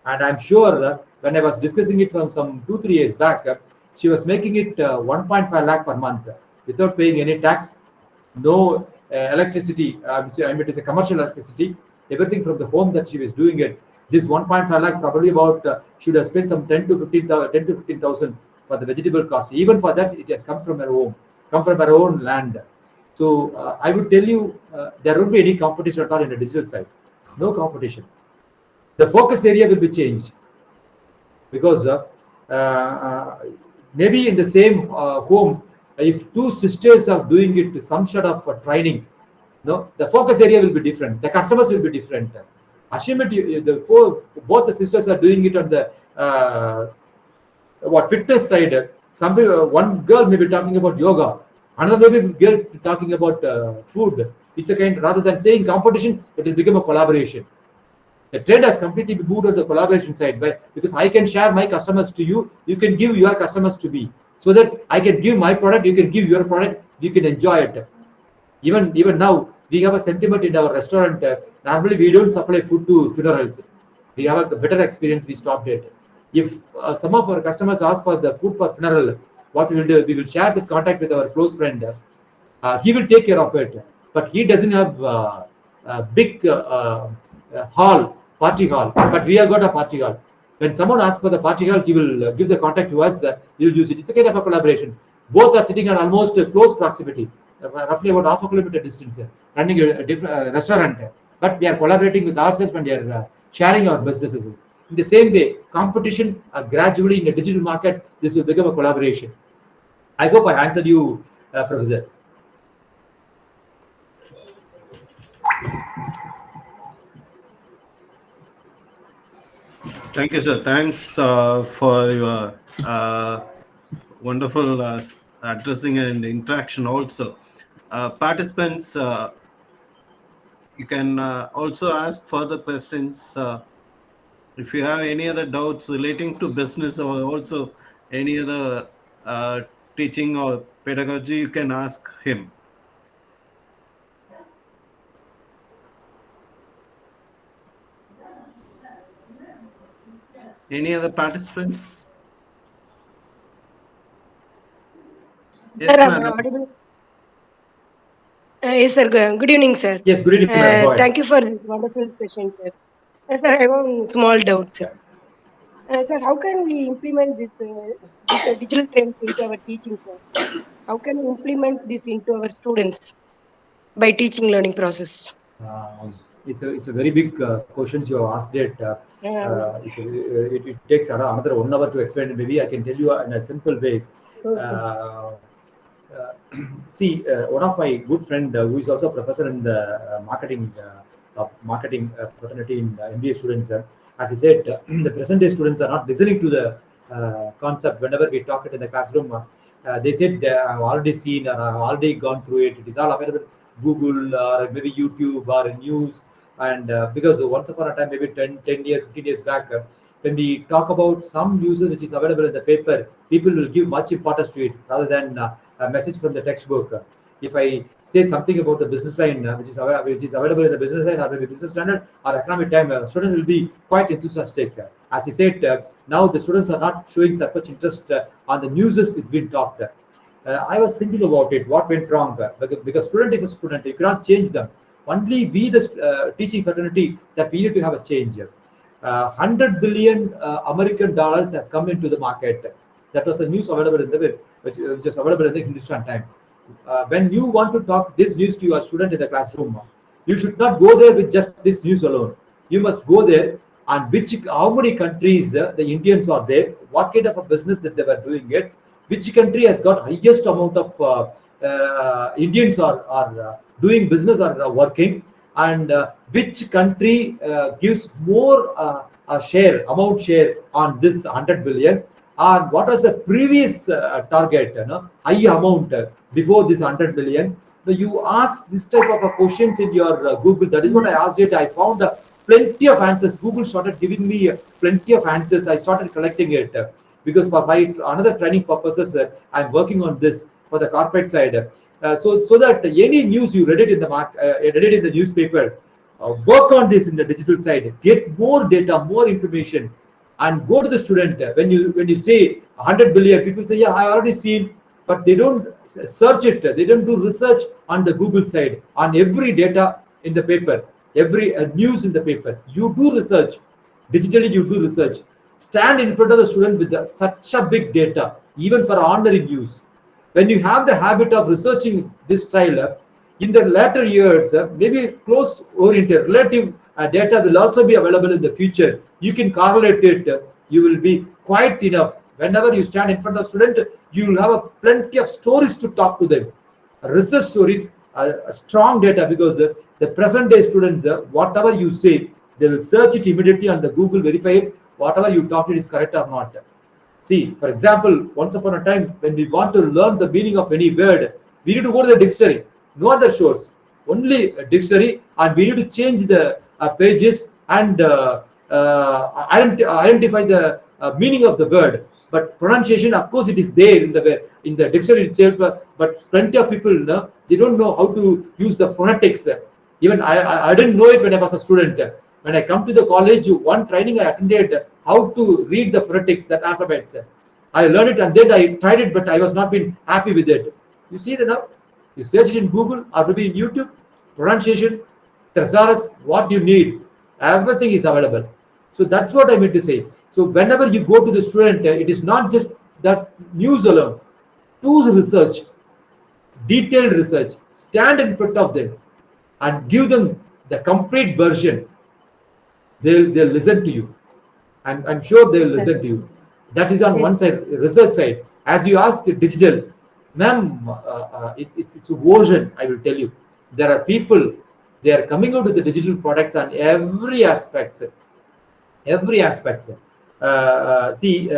And I'm sure when I was discussing it from some 2, 3 years back, she was making it 1.5 lakh per month without paying any tax, no electricity. I mean, it's a commercial electricity. Everything from the home that she was doing it. This 1.5 lakh probably about should have spent some 10 to 15,000 for the vegetable cost. Even for that, it has come from her home, come from her own land. So I would tell you, there won't be any competition at all in the digital side. No competition. The focus area will be changed because maybe in the same home, if two sisters are doing it, some sort of training, no, the focus area will be different. The customers will be different. Assume it, both the sisters are doing it on the what fitness side. Some one girl may be talking about yoga, another may be girl talking about food. It's a kind, rather than saying competition, it will become a collaboration. The trend has completely moved on the collaboration side, because I can share my customers to you, you can give your customers to me, so that I can give my product, you can give your product, you can enjoy it. Even now, we have a sentiment in our restaurant. Normally, we don't supply food to funerals. We have a better experience. We stopped it. If some of our customers ask for the food for funeral, what we will do? We will share the contact with our close friend. He will take care of it, but he doesn't have a big party hall. But we have got a party hall. When someone asks for the party hall, he will give the contact to us. We will use it. It's a kind of a collaboration. Both are sitting at almost close proximity, roughly about half a kilometer distance, running a different restaurant. But we are collaborating with ourselves and we are sharing our businesses. In the same way, competition gradually in the digital market, this will become a collaboration. I hope I answered you, Professor. Thank you, sir. Thanks for your wonderful addressing and interaction also. Participants, you can also ask further questions. If you have any other doubts relating to business or also any other teaching or pedagogy, you can ask him. Any other participants? Yes, Sir, am I madam. audible? Yes, sir. Good evening, sir. Yes, good evening, ma'am. Go ahead. Thank you for this wonderful session, sir. Sir, I have one small doubt, sir. Sir, how can we implement this digital trends into our teaching, sir? How can we implement this into our students by teaching learning process? It's a very big questions you have asked it. Yes. It takes another 1 hour to explain it. Maybe I can tell you in a simple way. Okay. See, one of my good friend who is also a professor in the marketing fraternity in MBA students, as he said, the present day students are not listening to the concept whenever we talk it in the classroom. They said they have already seen or have already gone through it. It is all available Google or maybe YouTube or news. And because once upon a time, maybe 10 years, 15 years back, when we talk about some news which is available in the paper, people will give much importance to it rather than a message from the textbook. If I say something about the business line, which is available in the business line or maybe business standard or economic time, students will be quite enthusiastic. As he said, now the students are not showing such much interest on the news is being talked. I was thinking about it, what went wrong? Because student is a student, you cannot change them. Only we, the teaching fraternity, that we need to have a change. 100 billion American dollars have come into the market. That was a news available in the web, which is available in the Hindustan Time. When you want to talk this news to your student in the classroom, you should not go there with just this news alone. You must go there and how many countries the Indians are there, what kind of a business that they were doing it, which country has got highest amount of Indians are doing business or working, and which country gives more amount share on this 100 billion, and what was the previous target, high amount before this 100 billion. So you ask this type of questions in your Google. That is what I asked it. I found plenty of answers. Google started giving me plenty of answers. I started collecting it because for my another training purposes, I'm working on this for the corporate side. So that any news you read it in the read it in the newspaper, work on this in the digital side, get more data, more information, and go to the student. When you say 100 billion, people say, yeah, I already seen, but they don't search it. They don't do research on the Google side on every data in the paper, every news in the paper. You do research digitally. You do research. Stand in front of the student with such a big data, even for ordinary news. When you have the habit of researching this style, in the later years, maybe close oriented relative data will also be available in the future. You can correlate it. You will be quite enough. Whenever you stand in front of student, you will have plenty of stories to talk to them. Research stories, strong data, because the present day students, whatever you say, they will search it immediately on the Google, verify it. Whatever you talk, it is correct or not. See, for example, once upon a time, when we want to learn the meaning of any word, we need to go to the dictionary. No other source, only a dictionary, and we need to change the pages and identify the meaning of the word. But pronunciation, of course, it is there in the dictionary itself. But plenty of people, they don't know how to use the phonetics. Even I didn't know it when I was a student. When I come to the college, one training I attended how to read the phonetics, that alphabets. I learned it and then I tried it, but I was not been happy with it. You see that now? You search it in Google or maybe in YouTube, pronunciation, thesaurus, what you need, everything is available. So that's what I meant to say. So whenever you go to the student, it is not just that news alone. Do research, detailed research, stand in front of them and give them the complete version. They'll listen to you. I'm sure they'll Yes, sir. listen to you. That is on one Yes. side, research side. As you asked, digital, ma'am, it's a version. I will tell you, there are people, they are coming out with the digital products on every aspect. Every aspect. See,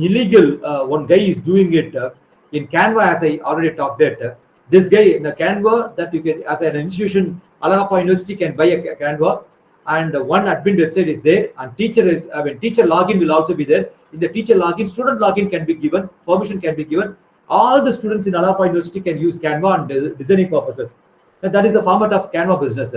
illegal. One guy is doing it in Canva, as I already talked it. This guy in a Canva that you can, as an institution, ALAGAPPA University can buy a Canva, and one admin website is there, and teacher is, teacher login will also be there. In the teacher login, student login can be given, permission can be given. All the students in ALAGAPPA University can use Canva on designing purposes. And that is the format of Canva business.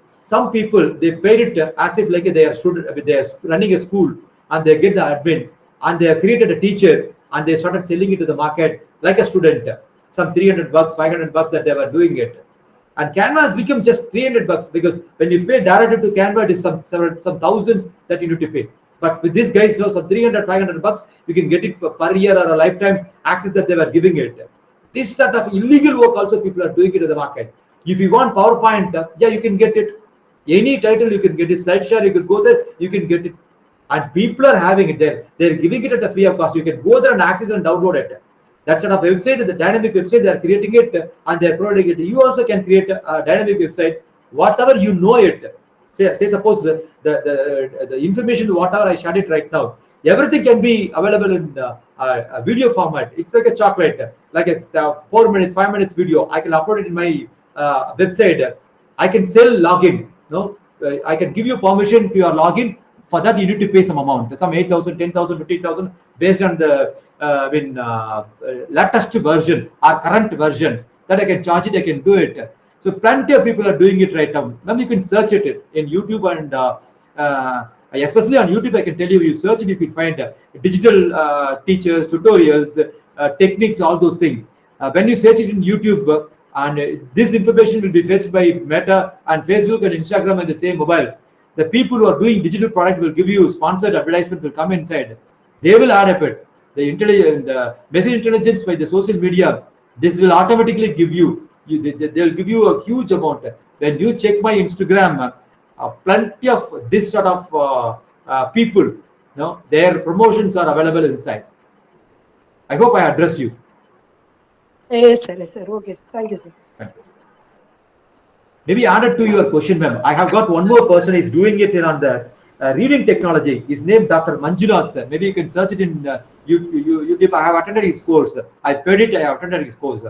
Some people, they paid it as if like they are student, they are running a school, and they get the admin, and they have created a teacher, and they started selling it to the market like a student, some 300 bucks, 500 bucks that they were doing it. And Canva has become just 300 bucks, because when you pay directly to Canva, it is some thousands that you need to pay. But with these guys, some 300, 500 bucks, you can get it per year or a lifetime access that they were giving it. This sort of illegal work also people are doing it in the market. If you want PowerPoint, yeah, you can get it. Any title you can get it. SlideShare, you can go there, you can get it. And people are having it there. They're giving it at a free of cost. You can go there and access and download it. That sort of website, the dynamic website, they're creating it and they're providing it. You also can create a dynamic website, whatever you know it. Say suppose the information, whatever I shared it right now, everything can be available in a video format. It's like a chocolate, like a 4 minutes, 5 minutes video. I can upload it in my website. I can sell login. I can give you permission to your login. For that, you need to pay some amount, some 8,000, 10,000, 15,000, based on the latest version or current version. That I can charge it, I can do it. So plenty of people are doing it right now. Then you can search it in YouTube, and especially on YouTube, I can tell you, you search it, you can find digital teachers, tutorials, techniques, all those things. When you search it in YouTube, and this information will be fetched by Meta and Facebook and Instagram and the same mobile. The people who are doing digital product will give you sponsored advertisement, will come inside. They will add up it. The message intelligence by the social media, this will automatically give you, they'll give you a huge amount. When you check my Instagram, plenty of this sort of people, their promotions are available inside. I hope I addressed you. Yes, sir. Yes, sir. Okay, sir. Thank you, sir. Maybe added to your question, ma'am, I have got one more person is doing it on the reading technology. His name Dr. Manjunath. Maybe you can search it in YouTube. I have attended his course. I paid it. I have attended his course.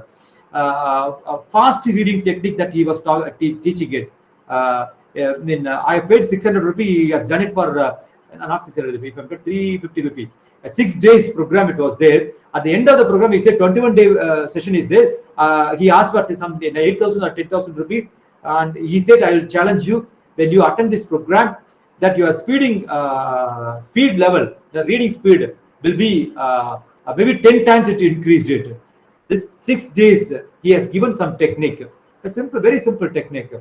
A fast reading technique that he was teaching it. I paid 600 rupee. He has done it for not 600 rupee. If I'm 350 rupee. A 6 days program it was there. At the end of the program, he said 21-day session is there. He asked for some 8,000 or 10,000 rupee. And he said, I will challenge you, when you attend this program, that your speed level, the reading speed will be maybe 10 times it increased it. This 6 days, he has given some technique, a simple, very simple technique.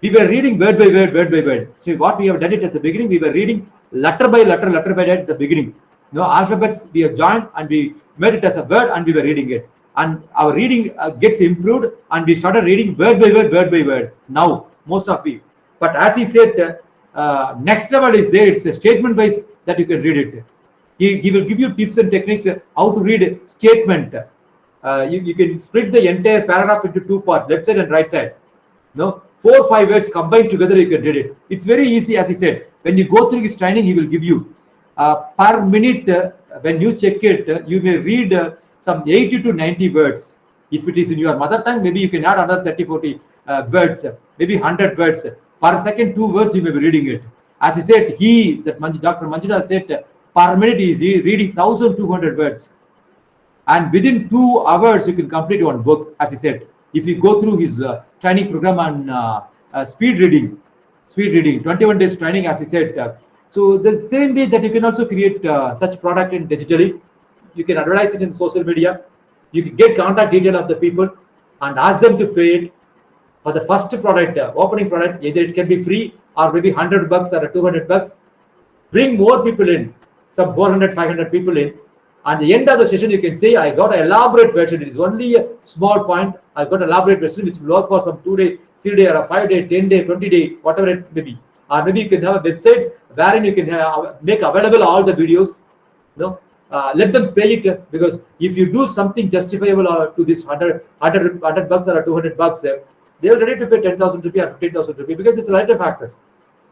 We were reading word by word, word by word. So what we have done it at the beginning, we were reading letter by letter by letter at the beginning. Alphabets we have joined and we made it as a word and we were reading it. And our reading gets improved and we started reading word by word, word by word. Now, most of it. But as he said, next level is there. It's a statement wise that you can read it. He will give you tips and techniques how to read a statement. You can split the entire paragraph into two parts, left side and right side. 4 or 5 words combined together, you can read it. It's very easy, as he said. When you go through his training, he will give you. per minute, when you check it, you may read some 80 to 90 words. If it is in your mother tongue, maybe you can add another 30, 40 words, maybe 100 words. Per second, 2 words you may be reading it. As he said, Dr. Manjunath said, per minute he is reading 1,200 words. And within 2 hours, you can complete one book, as he said. If you go through his training program on speed reading, 21 days training, as he said. So the same way that you can also create such product in digitally, you can advertise it in social media. You can get contact detail of the people and ask them to pay it for the first product, opening product. Either it can be free or maybe $100 or $200. Bring more people in, some 400, 500 people in. At the end of the session, you can say, I got an elaborate version. It is only a small point. I got an elaborate version which will work for some 2 day, 3 day, or a 5 day, 10 day, 20 day, whatever it may be. Or maybe you can have a website wherein you can make available all the videos. Let them pay it, because if you do something justifiable to this $100 or $200, they are ready to pay 10,000 rupees or 15,000 rupees, because it's a right of access.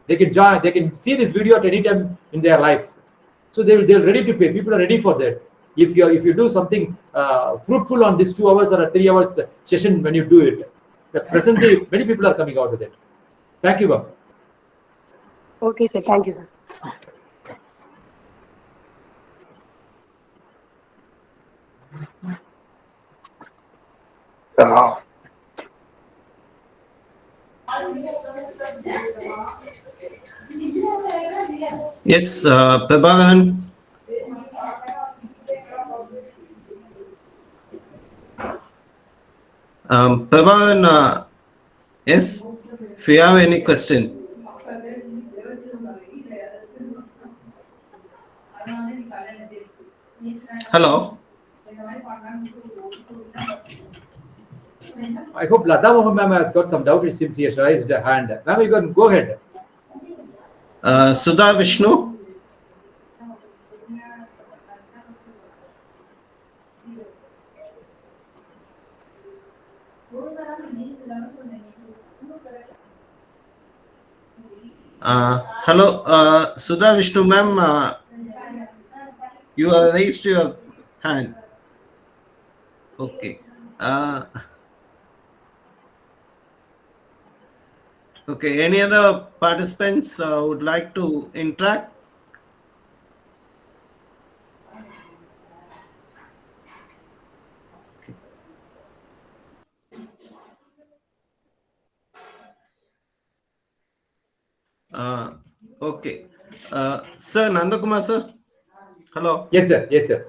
They can join, they can see this video at any time in their life. So they're ready to pay. People are ready for that. If you do something fruitful on this 2 hours or a 3 hours session, when you do it, presently many people are coming out with it. Thank you, Bob. Okay, sir. Thank you, sir. Yes, Prabhagan. Prabhagan, yes, if you have any question. Hello. I hope Lata Mohan ma'am has got some doubt. It seems he has raised a hand. Ma'am, you can go ahead. Sudha Vishnu. Hello, Sudha Vishnu ma'am. You have raised your hand. Okay. Okay. Any other participants would like to interact? Okay. Sir, NandaKumar sir. Hello. Yes, sir. Yes, sir.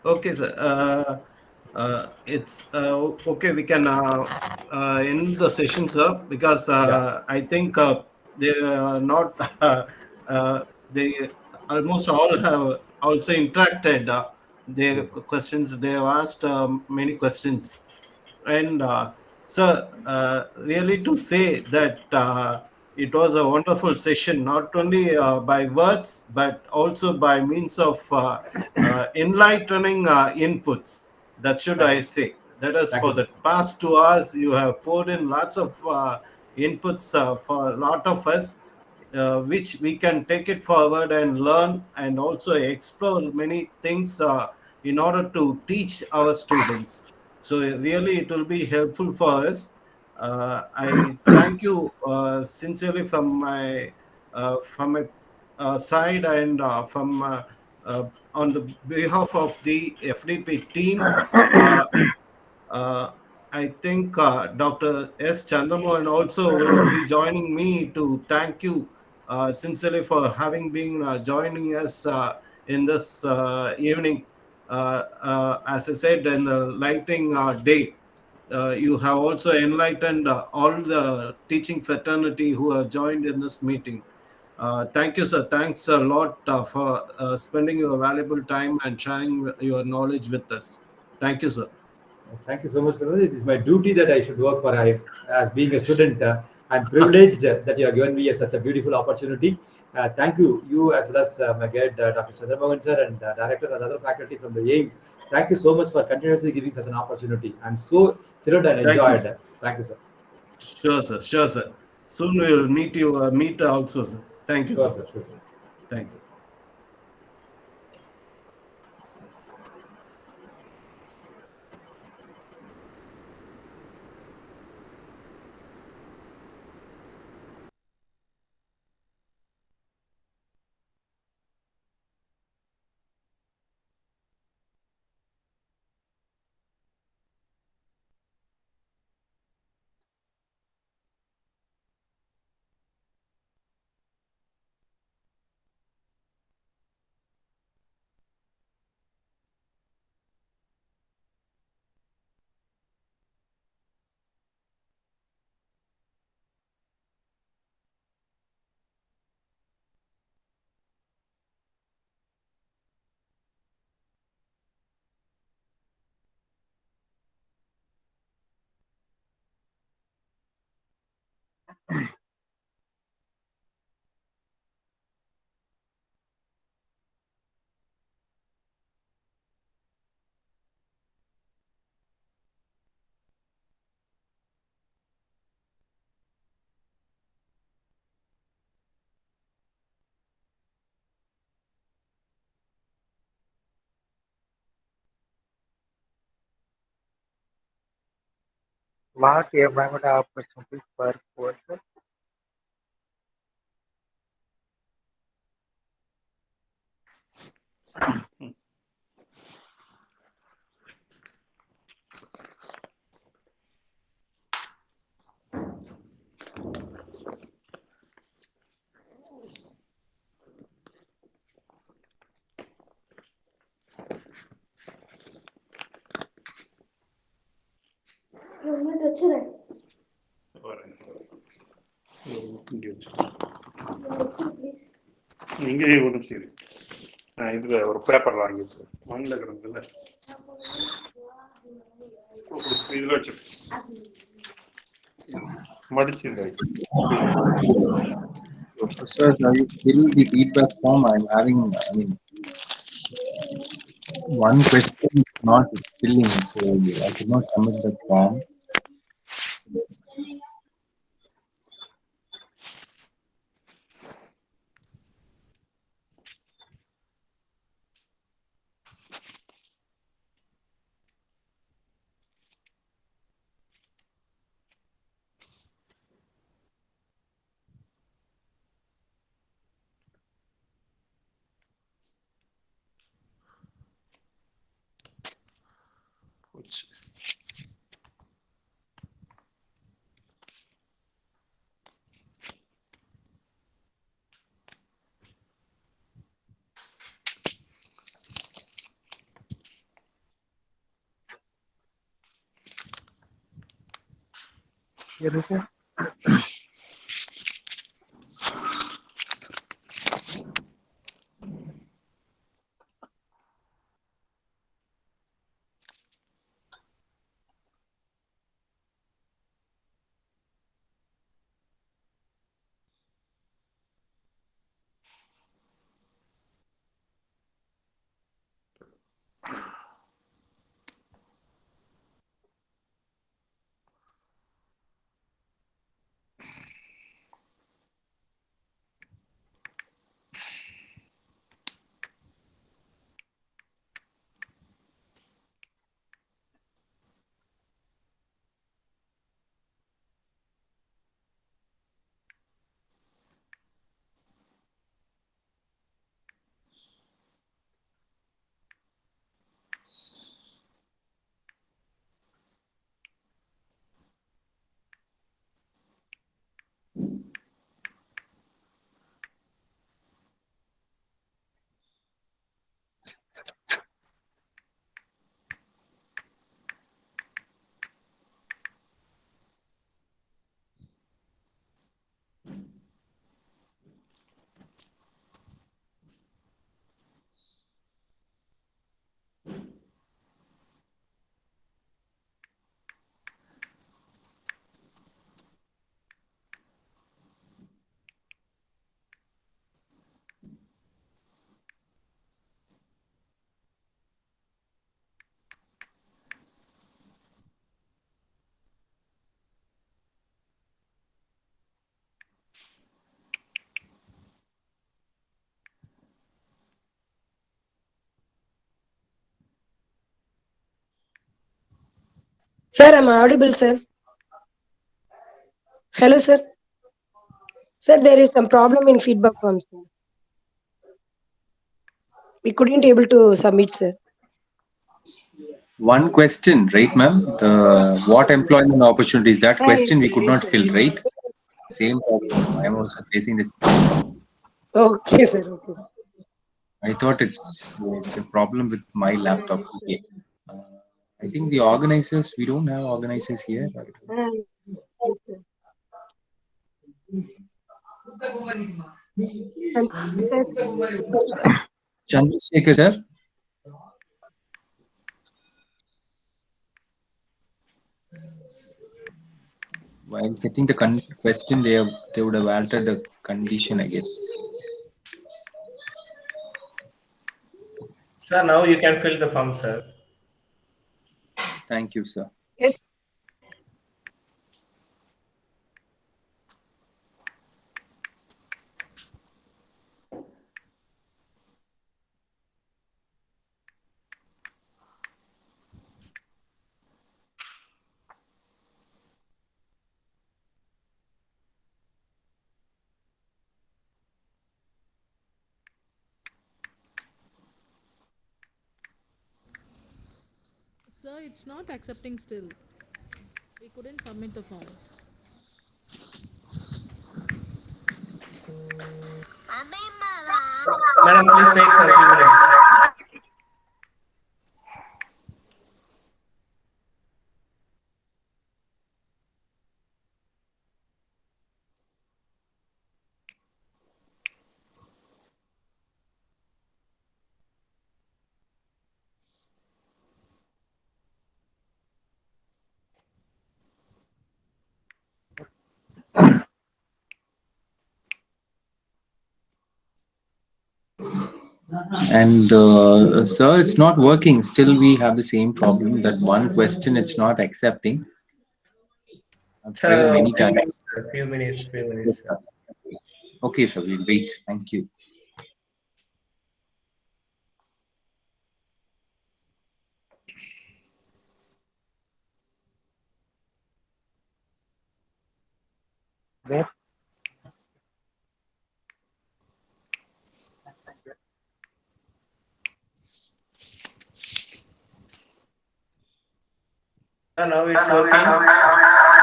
Okay, sir. It's okay. We can end the session, sir, because I think they are not. They almost all have also interacted. Their questions. They have asked many questions, and sir, really to say that it was a wonderful session, not only by words but also by means of enlightening inputs. That should I say. That is, for the past 2 hours, you have poured in lots of inputs for a lot of us, which we can take it forward and learn and also explore many things in order to teach our students. So really, it will be helpful for us. I thank you sincerely from my side and from on the behalf of the FDP team. I think Dr. S. Chandramohan also will be joining me to thank you sincerely for having been joining us in this evening. As I said, in the lighting day, you have also enlightened all the teaching fraternity who have joined in this meeting. Thank you, sir. Thanks a lot for spending your valuable time and sharing your knowledge with us. Thank you, sir. Thank you so much, brother. It is my duty that I should work for. As being a student, I'm privileged that you have given me such a beautiful opportunity. Thank you as well as my guide, Dr. Chandramohan sir, and director and other faculty from the AIM. Thank you so much for continuously giving such an opportunity. I'm so thrilled and enjoyed. Thank you, sir. Sure, sir. Sure, sir. Soon we will meet you. Meet also, sir. Thank you, sure, sir. Sure, sir. Thank you. What employment opportunities for courses? நீங்க ஒரு சரி இதுல ஒரு பேப்பர்ல வாங்கி வச்சு மண்ணில் கிடக்குல்ல இதுல வச்சு மடிச்சிருந்தேன். Professor, I fill the feedback form. I'm having, I mean, one question is not filling, so I could not submit the form. Erode? Sir, am I audible, sir? Hello, sir. Sir, there is some problem in feedback form, sir. We couldn't able to submit, sir. One question, right, ma'am? The what employment opportunities? That question we could not fill, right? Same problem. I am also facing this. Okay, sir. Okay. I thought it's a problem with my laptop. Okay. I think the organizers, we don't have organizers here. Yes, sir. And sir, Chandrasekhar, sir. While setting the question, they would have altered the condition, I guess. Sir, now you can fill the form, sir. Thank you, sir. Yes. Sir, it's not accepting still. We couldn't submit the form. Madam, please wait for a few minutes. And sir, it's not working. Still, we have the same problem. That one question, it's not accepting. I've tried Sir, many few minutes, times. sir. Few minutes, Yes, sir. sir. Okay, sir. We'll wait. Thank you. Where? Sir, now it's working.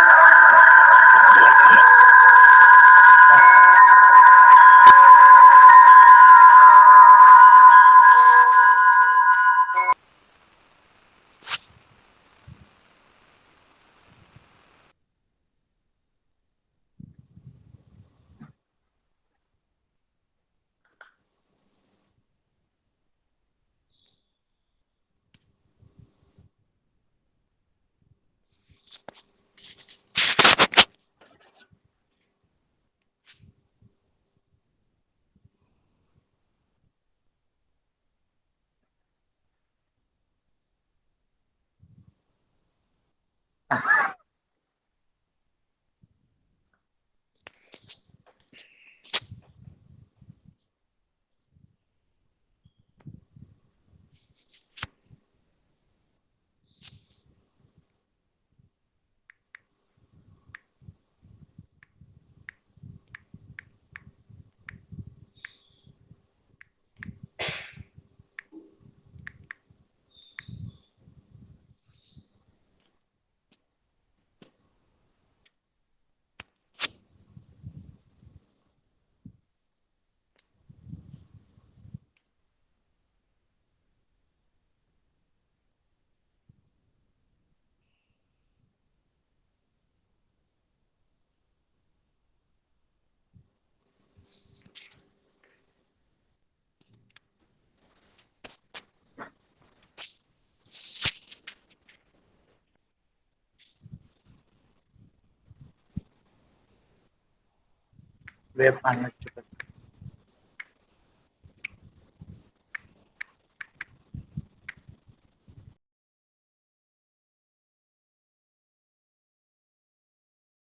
Where finance.